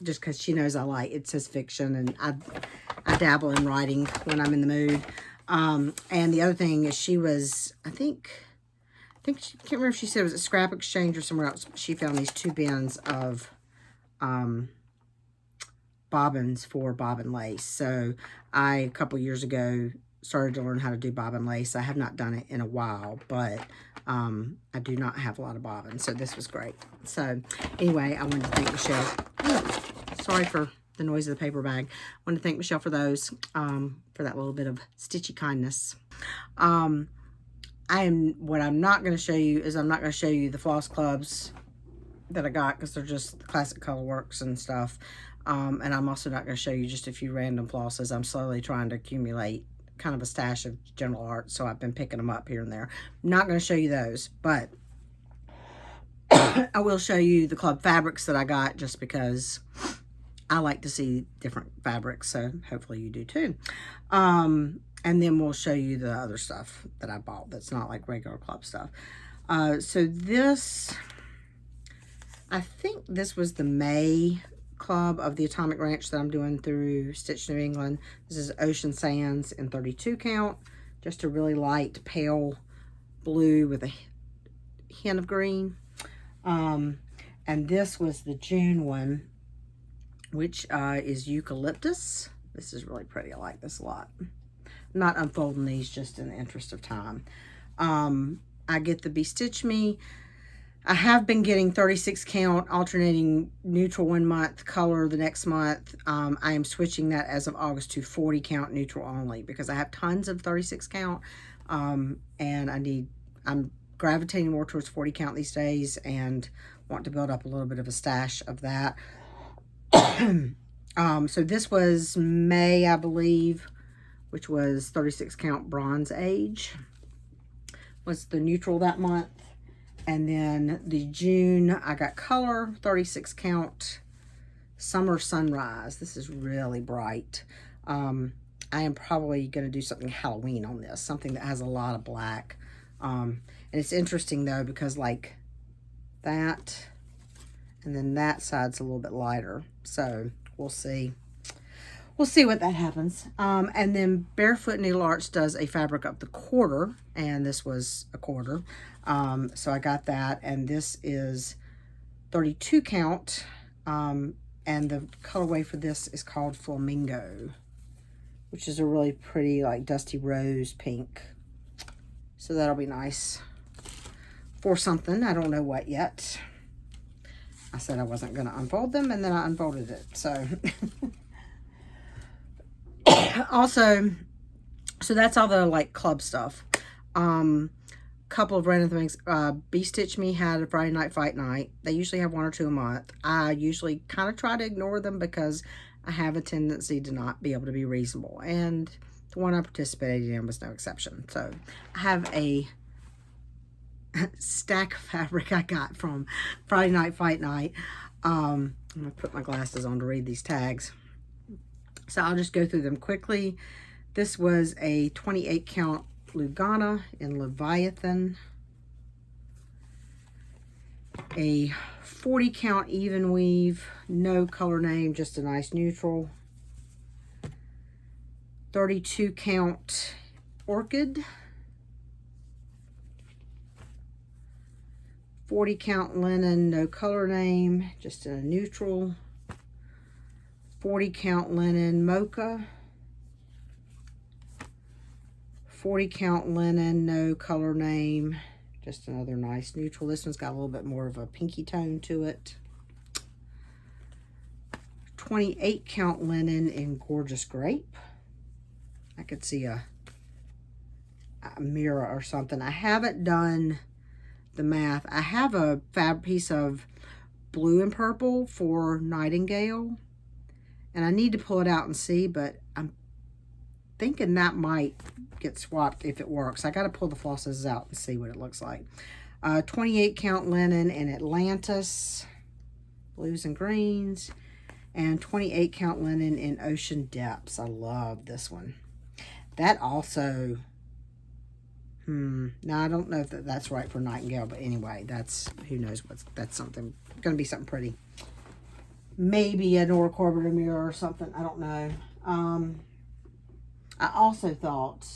just because she knows I like, it says fiction, and I dabble in writing when I'm in the mood. And the other thing is she was, I think she can't remember if she said it was at Scrap Exchange or somewhere else. She found these 2 bins of bobbins for bobbin lace. So I, a couple years ago, started to learn how to do bobbin lace. I have not done it in a while, but I do not have a lot of bobbins, so this was great. So anyway, I wanted to thank Michelle. Oh, sorry for the noise of the paper bag. I wanted to thank Michelle for those, for that little bit of stitchy kindness. What I'm not going to show you is I'm not going to show you the floss clubs that I got, because they're just classic color works and stuff. And I'm also not going to show you just a few random flosses. I'm slowly trying to accumulate kind of a stash of General Art, so I've been picking them up here and there. I'm not going to show you those, but I will show you the club fabrics that I got, just because I like to see different fabrics, so hopefully you do too. And then we'll show you the other stuff that I bought that's not like regular club stuff. So this, I think this was the May club of the Atomic Ranch that I'm doing through Stitch New England. This is Ocean Sands in 32 count, just a really light pale blue with a hint of green. And this was the June one, which is Eucalyptus. This is really pretty. I like this a lot. I'm not unfolding these just in the interest of time. I get the Bestitch Me. I have been getting 36 count, alternating neutral 1 month, color the next month. I am switching that as of August to 40 count neutral only, because I have tons of 36 count, and I'm gravitating more towards 40 count these days and want to build up a little bit of a stash of that. So this was May, I believe, which was 36 count Bronze Age was the neutral that month. And then the June, I got color, 36 count, Summer Sunrise. This is really bright. I am probably going to do something Halloween on this, something that has a lot of black. And it's interesting though, because like that, and then that side's a little bit lighter. So we'll see. We'll see what that happens. And then Barefoot Needle Arts does a fabric of the quarter, and this was a quarter. So I got that, and this is 32 count, and the colorway for this is called Flamingo, which is a really pretty like dusty rose pink. So that'll be nice for something. I don't know what yet. I said I wasn't going to unfold them, and then I unfolded it. So also, so that's all the like club stuff. Couple of random things. Bestitch Me had a Friday Night Fight Night. They usually have 1 or 2 a month. I usually kind of try to ignore them because I have a tendency to not be able to be reasonable, and the one I participated in was no exception. So I have a stack of fabric I got from Friday Night Fight Night. I'm gonna put my glasses on to read these tags, so I'll just go through them quickly. This was a 28 count Lugana in Leviathan, a 40 count even weave, no color name, just a nice neutral, 32 count Orchid, 40 count linen, no color name, just a neutral, 40 count linen Mocha, 40 count linen, no color name, just another nice neutral. This one's got a little bit more of a pinky tone to it. 28 count linen in Gorgeous Grape. I could see a mirror or something. I haven't done the math. I have a fab piece of blue and purple for Nightingale, and I need to pull it out and see, but I'm thinking that might get swapped if it works. I got to pull the flosses out and see what it looks like. 28 count linen in Atlantis, blues and greens, and 28 count linen in Ocean Depths. I love this one. That also, now I don't know if that's right for Nightingale, but anyway, that's, who knows that's something, going to be something pretty. Maybe a Nora Corbett mirror or something, I don't know. I also thought,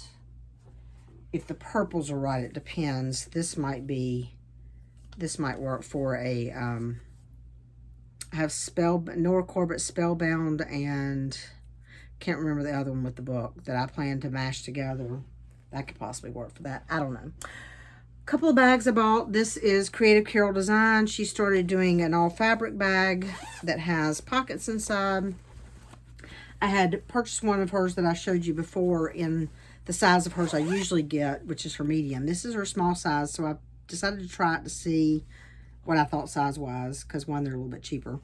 if the purples are right, it depends. This might work for a, I have Nora Corbett Spellbound, and can't remember the other one with the book that I plan to mash together. That could possibly work for that. I don't know. Couple of bags I bought. This is Creative Carol Design. She started doing an all fabric bag that has pockets inside. I had purchased one of hers that I showed you before in the size of hers I usually get, which is her medium. This is her small size, so I decided to try it to see what I thought size-wise, because one, they're a little bit cheaper.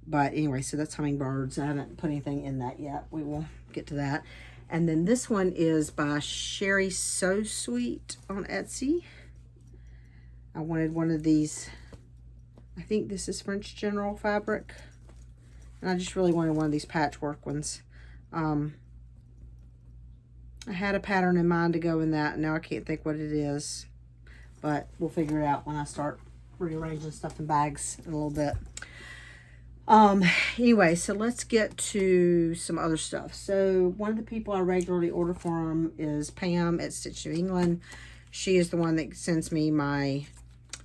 But anyway, so that's Hummingbirds. I haven't put anything in that yet. We will get to that. And then this one is by Sherry So Sweet on Etsy. I wanted one of these. I think this is French General fabric. And I just really wanted one of these patchwork ones. I had a pattern in mind to go in that. Now I can't think what it is. But we'll figure it out when I start rearranging stuff in bags in a little bit. Anyway, so let's get to some other stuff. So one of the people I regularly order from is Pam at Stitch New England. She is the one that sends me my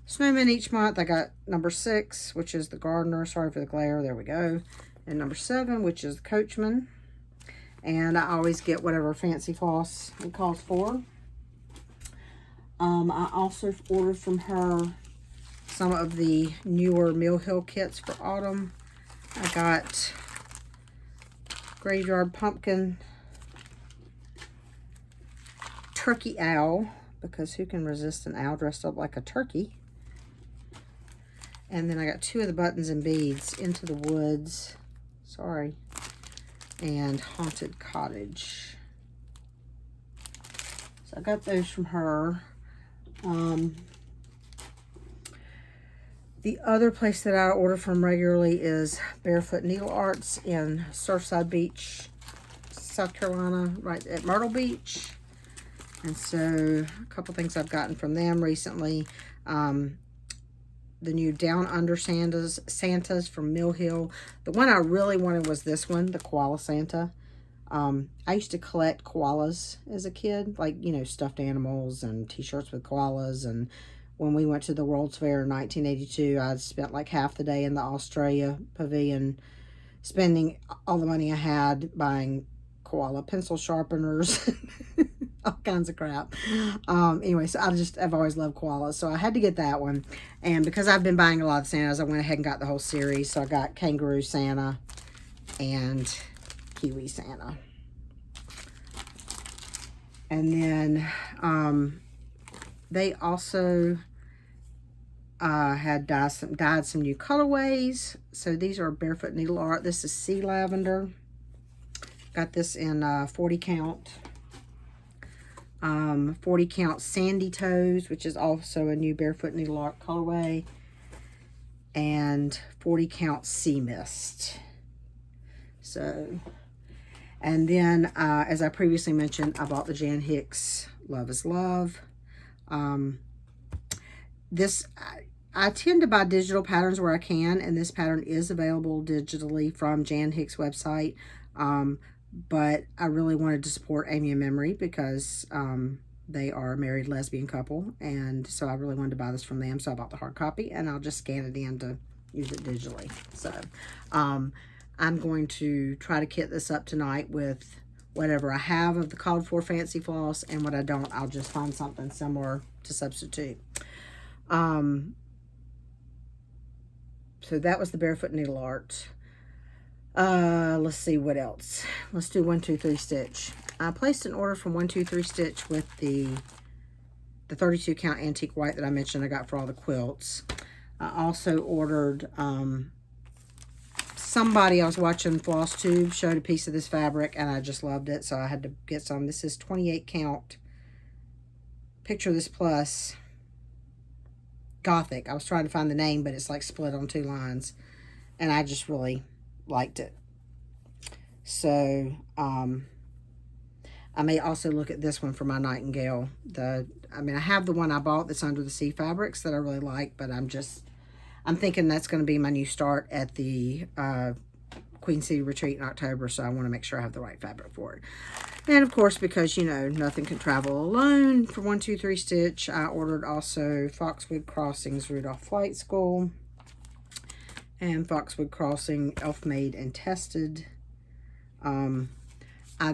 snowmen each month. I got number 6, which is the Gardener. Sorry for the glare. There we go. And number 7, which is the Coachman. And I always get whatever fancy floss it calls for. I also ordered from her some of the newer Mill Hill kits for autumn. I got Graveyard Pumpkin, Turkey Owl, because who can resist an owl dressed up like a turkey? And then I got 2 of the Buttons and Beads, Into the Woods, sorry, and Haunted Cottage. So I got those from her. The other place that I order from regularly is Barefoot Needle Arts in Surfside Beach, South Carolina, right at Myrtle Beach. And so a couple things I've gotten from them recently. The new Down Under Santas from Mill Hill. The one I really wanted was this one, the Koala Santa. I used to collect koalas as a kid, like, you know, stuffed animals and t-shirts with koalas. And when we went to the World's Fair in 1982, I spent like half the day in the Australia Pavilion spending all the money I had buying koala pencil sharpeners, all kinds of crap. Anyway, so I've always loved koalas, so I had to get that one. And because I've been buying a lot of Santas, I went ahead and got the whole series. So I got Kangaroo Santa and Kiwi Santa. And then they also had dyed some new colorways. So these are Barefoot Needle Art. This is Sea Lavender. Got this in 40 count. 40 count Sandy Toes, which is also a new Barefoot Needle Art colorway. And 40 count Sea Mist. So, and then as I previously mentioned, I bought the Jan Hicks Love is Love. I tend to buy digital patterns where I can, and this pattern is available digitally from Jan Hicks' website. But I really wanted to support Amy and Memory because they are a married lesbian couple, and so I really wanted to buy this from them. So I bought the hard copy, and I'll just scan it in to use it digitally. So I'm going to try to kit this up tonight with whatever I have of the called for fancy floss, and what I don't, I'll just find something similar to substitute. So that was the Barefoot Needle Art. Let's see what else. Let's do 1 2 3 Stitch. I placed an order from 1 2 3 Stitch with the 32 count antique white that I mentioned I got for all the quilts. I also ordered somebody I was watching FlossTube showed a piece of this fabric, and I just loved it, so I had to get some. This is 28 count Picture This Plus Gothic. I was trying to find the name, but it's like split on 2 lines, and I just really liked it. So I may also look at this one for my Nightingale. I have the one I bought that's Under the Sea Fabrics that I really like, but I'm thinking that's going to be my new start at the Queen City Retreat in October, so I want to make sure I have the right fabric for it. And of course, because, you know, nothing can travel alone, for 1 2 3 Stitch, I ordered also Foxwood Crossings Rudolph Flight School and Foxwood Crossing Elf Made and Tested.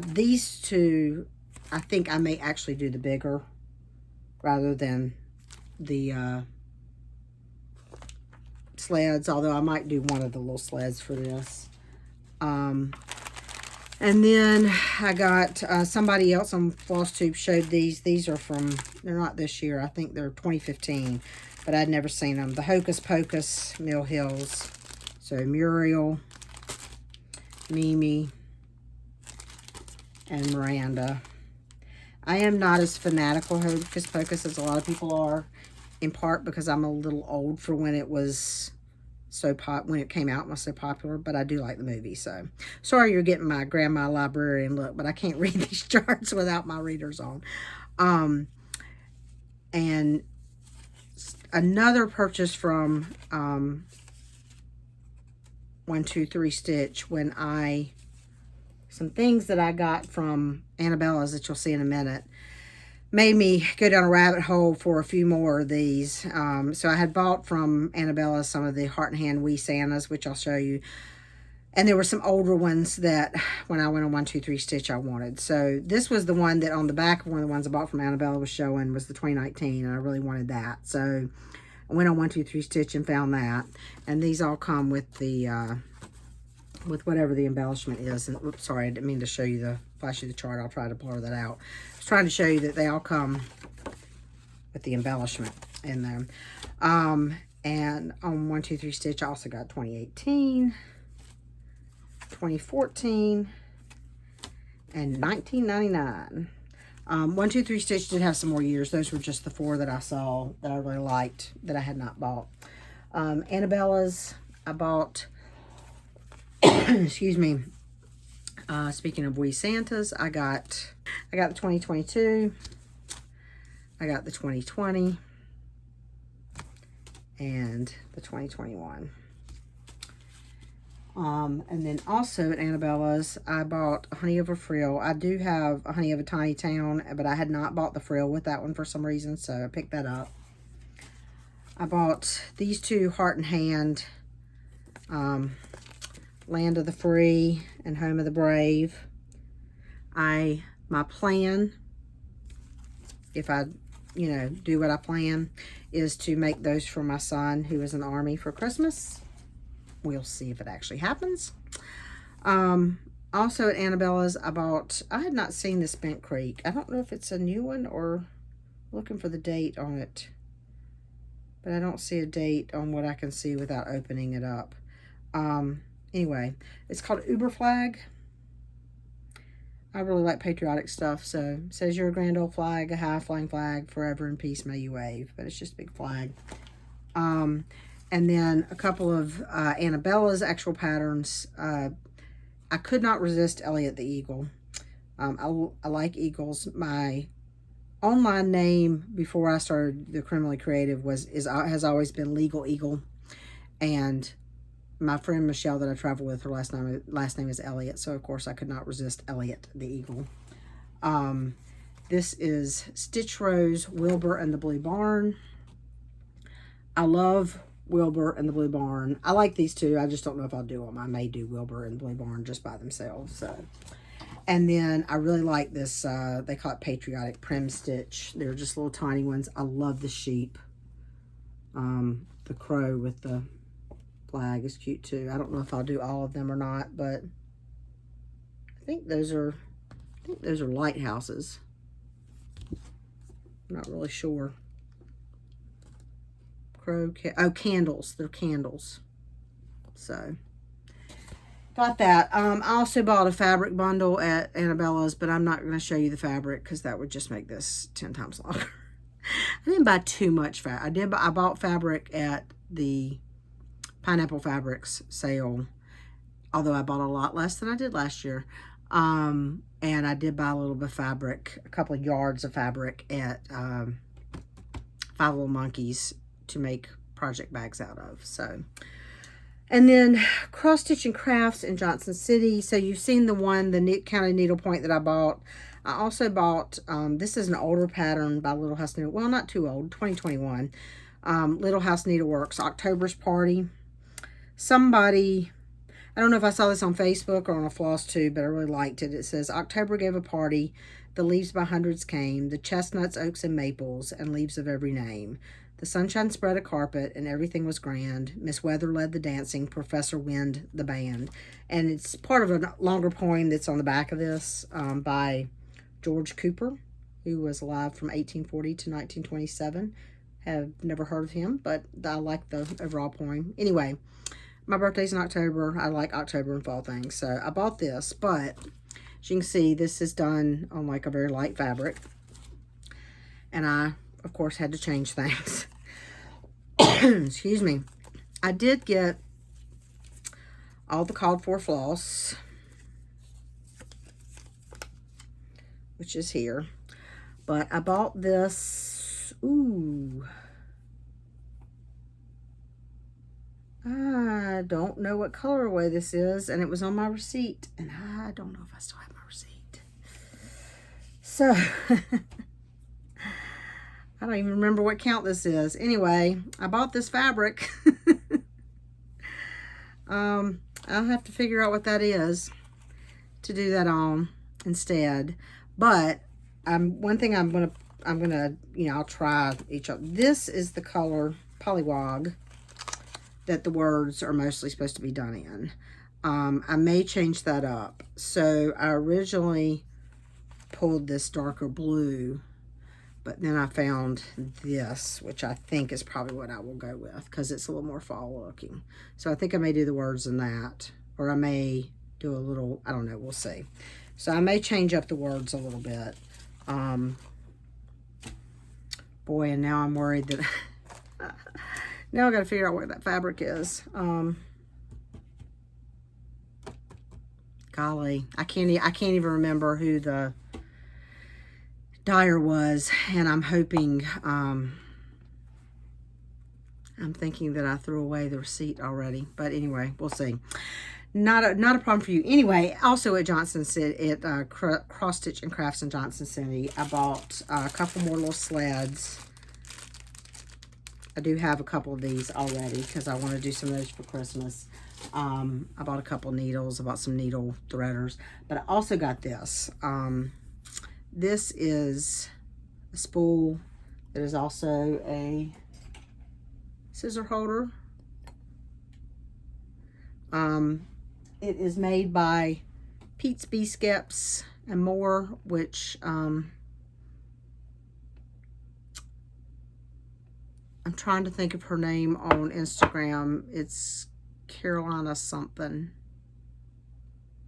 These two, I think I may actually do the bigger rather than the sleds, although I might do one of the little sleds for this. And then I got somebody else on FlossTube showed these. These are from, they're not this year, I think they're 2015, but I'd never seen them. The Hocus Pocus Mill Hills. So Muriel, Mimi, and Miranda. I am not as fanatical Hocus Pocus as a lot of people are, in part because I'm a little old for when it was when it came out and was so popular, but I do like the movie. So sorry you're getting my grandma librarian look, but I can't read these charts without my readers on. And another purchase from 123 Stitch, some things that I got from Annabella's that you'll see in a minute, made me go down a rabbit hole for a few more of these. So I had bought from Annabella some of the Heart and Hand Wee Santas, which I'll show you. And there were some older ones that when I went on 123 Stitch I wanted. So this was the one that on the back of one of the ones I bought from Annabella was showing was the 2019, and I really wanted that. So I went on 123 Stitch and found that. And these all come with the with whatever the embellishment is. And oops, sorry, I didn't mean to show you flash you the chart. I'll try to blur that out. I was trying to show you that they all come with the embellishment in them. And on 123 Stitch I also got 2018, 2014, and 1999. 123 Stitch did have some more years. Those were just the 4 that I saw that I really liked that I had not bought. Annabella's I bought excuse me. Speaking of Wee Santas, I got the 2022, I got the 2020, and the 2021. And then also at Annabella's, I bought Honey of a Frill. I do have a Honey of a Tiny Town, but I had not bought the frill with that one for some reason, so I picked that up. I bought these 2 Heart and Hand, Land of the Free and Home of the Brave. My plan, if I, do what I plan, is to make those for my son who is in the Army for Christmas. We'll see if it actually happens. Also at Annabella's, I had not seen the Spent Creek. I don't know if it's a new one or looking for the date on it. But I don't see a date on what I can see without opening it up. Anyway, it's called Uber Flag. I really like patriotic stuff, so it says you're a grand old flag, a high flying flag, forever in peace may you wave. But it's just a big flag. And then a couple of Annabella's actual patterns. I could not resist Elliot the Eagle. I like eagles. My online name before I started the Criminally Creative has always been Legal Eagle, and my friend Michelle that I travel with, her last name is Elliot, so of course I could not resist Elliot the Eagle. This is Stitch Rose, Wilbur, and the Blue Barn. I love Wilbur and the Blue Barn. I like these 2. I just don't know if I'll do them. I may do Wilbur and the Blue Barn just by themselves. So, and then I really like this. They call it Patriotic Prim Stitch. They're just little tiny ones. I love the sheep. The crow with the flag is cute too. I don't know if I'll do all of them or not, but I think those are lighthouses. I'm not really sure. Candles. They're candles. So, got that. I also bought a fabric bundle at Annabella's, but I'm not going to show you the fabric because that would just make this 10 times longer. I didn't buy too much fabric. I bought fabric at the Pineapple Fabrics sale, although I bought a lot less than I did last year. And I did buy a little bit of fabric, a couple of yards of fabric at Five Little Monkeys to make project bags out of. So, and then Cross Stitch and Crafts in Johnson City. So you've seen the County Needlepoint that I bought. I also bought, this is an older pattern by Little House Needleworks. Well, not too old, 2021. Little House Needleworks, October's Party. Somebody, I don't know if I saw this on Facebook or on a floss tube, but I really liked it. It says, October gave a party. The leaves by hundreds came. The chestnuts, oaks, and maples, and leaves of every name. The sunshine spread a carpet, and everything was grand. Miss Weather led the dancing, Professor Wind the band. And it's part of a longer poem that's on the back of this by George Cooper, who was alive from 1840 to 1927. Have never heard of him, but I like the overall poem. Anyway, my birthday's in October. I like October and fall things, so I bought this, but As you can see, this is done on like a very light fabric. And I, of course, had to change things. Excuse me. I did get all the called for floss, which is here. But I bought this, ooh. I don't know what colorway this is, and it was on my receipt, and I don't know if I still have my receipt. So, I don't even remember what count this is. Anyway, I bought this fabric. I'll have to figure out what that is to do that on instead. But one thing I'm gonna, you know, I'll try each of. This is the color Polywog that the words are mostly supposed to be done in. I may change that up. So I originally pulled this darker blue, but then I found this, which I think is probably what I will go with because it's a little more fall looking. So I think I may do the words in that, or I may do a little, I don't know, we'll see. So I may change up the words a little bit. Boy, and now I'm worried that now I got to figure out where that fabric is. Golly, I can't even remember who the dyer was, and I'm hoping, I'm thinking that I threw away the receipt already, but anyway, we'll see. Not a problem for you. Anyway, also at Johnson City, at Cross Stitch and Crafts in Johnson City, I bought a couple more little sleds. I do have a couple of these already because I want to do some of those for Christmas. I bought a couple needles. I bought some needle threaders. But I also got this. This is a spool that is also a scissor holder. It is made by Pete's Biscuits and More, which I'm trying to think of her name on Instagram. It's Carolina something.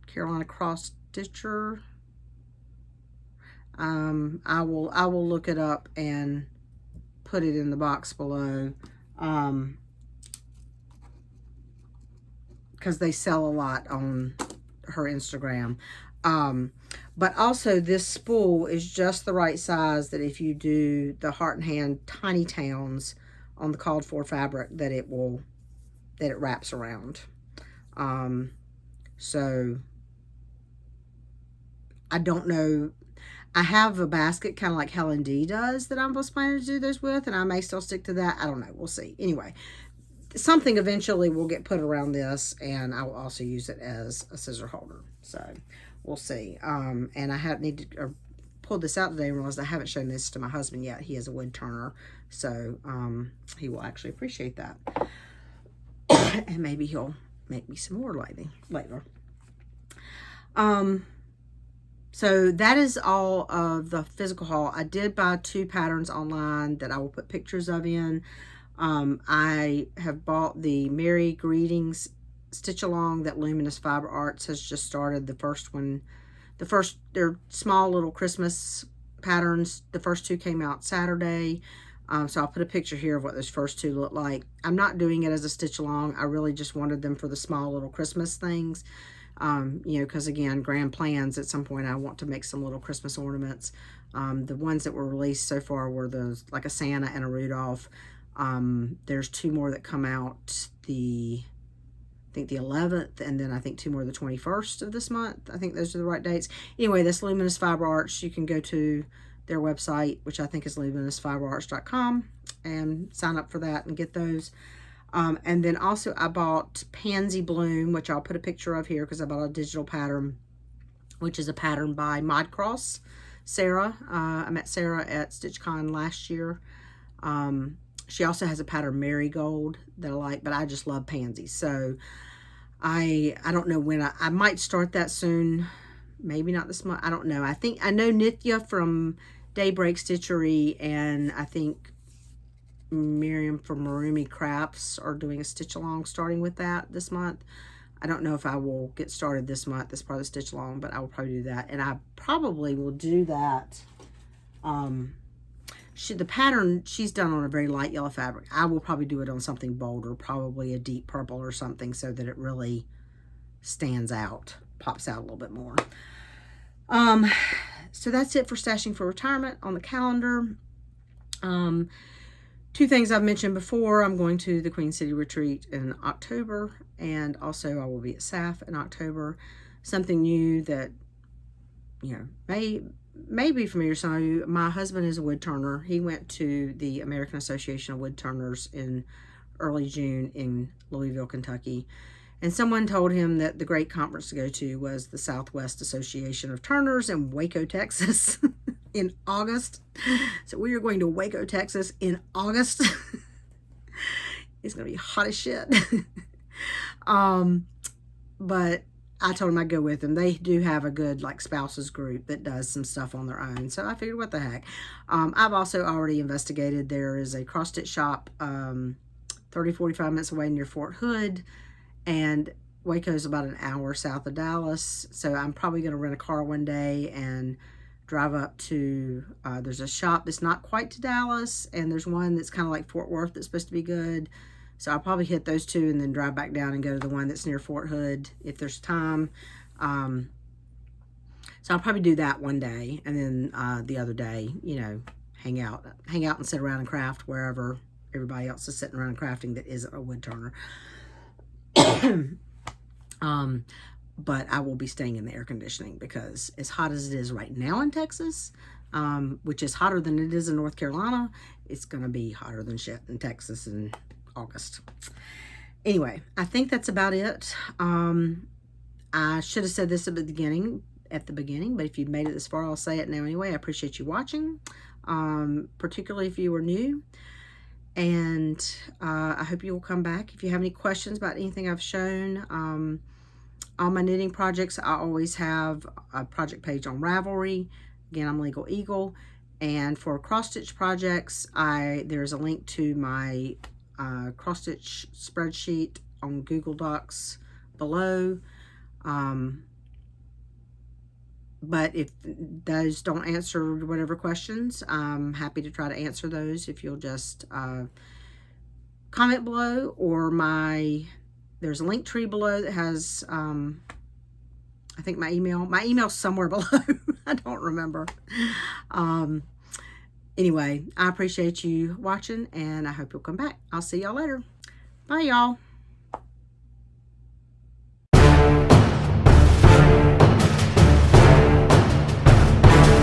Carolina Cross Stitcher. I will look it up and put it in the box below. Because they sell a lot on her Instagram. But also this spool is just the right size that if you do the Heart and Hand Tiny Towns on the called for fabric, that it wraps around. So I don't know. I have a basket kind of like Helen D does that I'm was planning to do those with, and I may still stick to that. I don't know. We'll see. Anyway, something eventually will get put around this, and I will also use it as a scissor holder. So we'll see. And I need to pull this out today and realized I haven't shown this to my husband yet. He is a wood turner, so he will actually appreciate that. And maybe he'll make me some more later. So that is all of the physical haul. I did buy 2 patterns online that I will put pictures of in. I have bought the Merry Greetings Stitch Along that Luminous Fiber Arts has just started. The first one, they're small little Christmas patterns. The first 2 came out Saturday. So I'll put a picture here of what those first 2 look like. I'm not doing it as a stitch along. I really just wanted them for the small little Christmas things. You know, because again, grand plans, at some point I want to make some little Christmas ornaments. The ones that were released so far were those, like a Santa and a Rudolph. There's 2 more that come out I think the 11th, and then I think 2 more the 21st of this month. I think those are the right dates. Anyway, this Luminous Fiber Arts, you can go to their website, which I think is luminousfiberarts.com, and sign up for that and get those. And then also I bought Pansy Bloom, which I'll put a picture of here because I bought a digital pattern, which is a pattern by Mod Cross Sarah. I met Sarah at StitchCon last year. She also has a pattern Marigold that I like, but I just love pansies. So I don't know when I might start that soon. Maybe not this month. I don't know. I know Nithya from Daybreak Stitchery, and I think Miriam from Marumi Crafts are doing a stitch along starting with that this month. I don't know if I will get started this month. That's part of the stitch along, but I will probably do that. And I probably will do that. The pattern she's done on a very light yellow fabric. I will probably do it on something bolder, probably a deep purple or something, so that it really stands out, pops out a little bit more. So that's it for Stashing for Retirement on the calendar. Two things I've mentioned before. I'm going to the Queen City Retreat in October, and also I will be at SAF in October. Something new that, you know, may be familiar to some of you. My husband is a wood turner. He went to the American Association of Wood Turners in early June in Louisville, Kentucky. And someone told him that the great conference to go to was the Southwest Association of Turners in Waco, Texas in August. So we are going to Waco, Texas in August. It's going to be hot as shit. But I told him I'd go with them. They do have a good like spouses group that does some stuff on their own. So I figured, what the heck. I've also already investigated. There is a cross stitch shop 30-45 minutes away near Fort Hood. And Waco is about an hour south of Dallas. So I'm probably going to rent a car one day and drive up to, there's a shop that's not quite to Dallas. And there's one that's kind of like Fort Worth that's supposed to be good. So I'll probably hit those two and then drive back down and go to the one that's near Fort Hood if there's time. So I'll probably do that one day. And then the other day, you know, hang out and sit around and craft wherever everybody else is sitting around crafting that isn't a wood turner. But I will be staying in the air conditioning because as hot as it is right now in Texas, which is hotter than it is in North Carolina, it's going to be hotter than shit in Texas in August. Anyway, I think that's about it. I should have said this at the beginning, but if you've made it this far, I'll say it now anyway. I appreciate you watching, particularly if you were new. And I hope you will come back. If you have any questions about anything I've shown, all my knitting projects, I always have a project page on Ravelry. Again, I'm Legal Eagle. And for cross-stitch projects, there's a link to my cross-stitch spreadsheet on Google Docs below. But if those don't answer whatever questions, I'm happy to try to answer those if you'll just comment below, or there's a link tree below that has, I think my email's somewhere below. I don't remember. Anyway, I appreciate you watching, and I hope you'll come back. I'll see y'all later. Bye, y'all.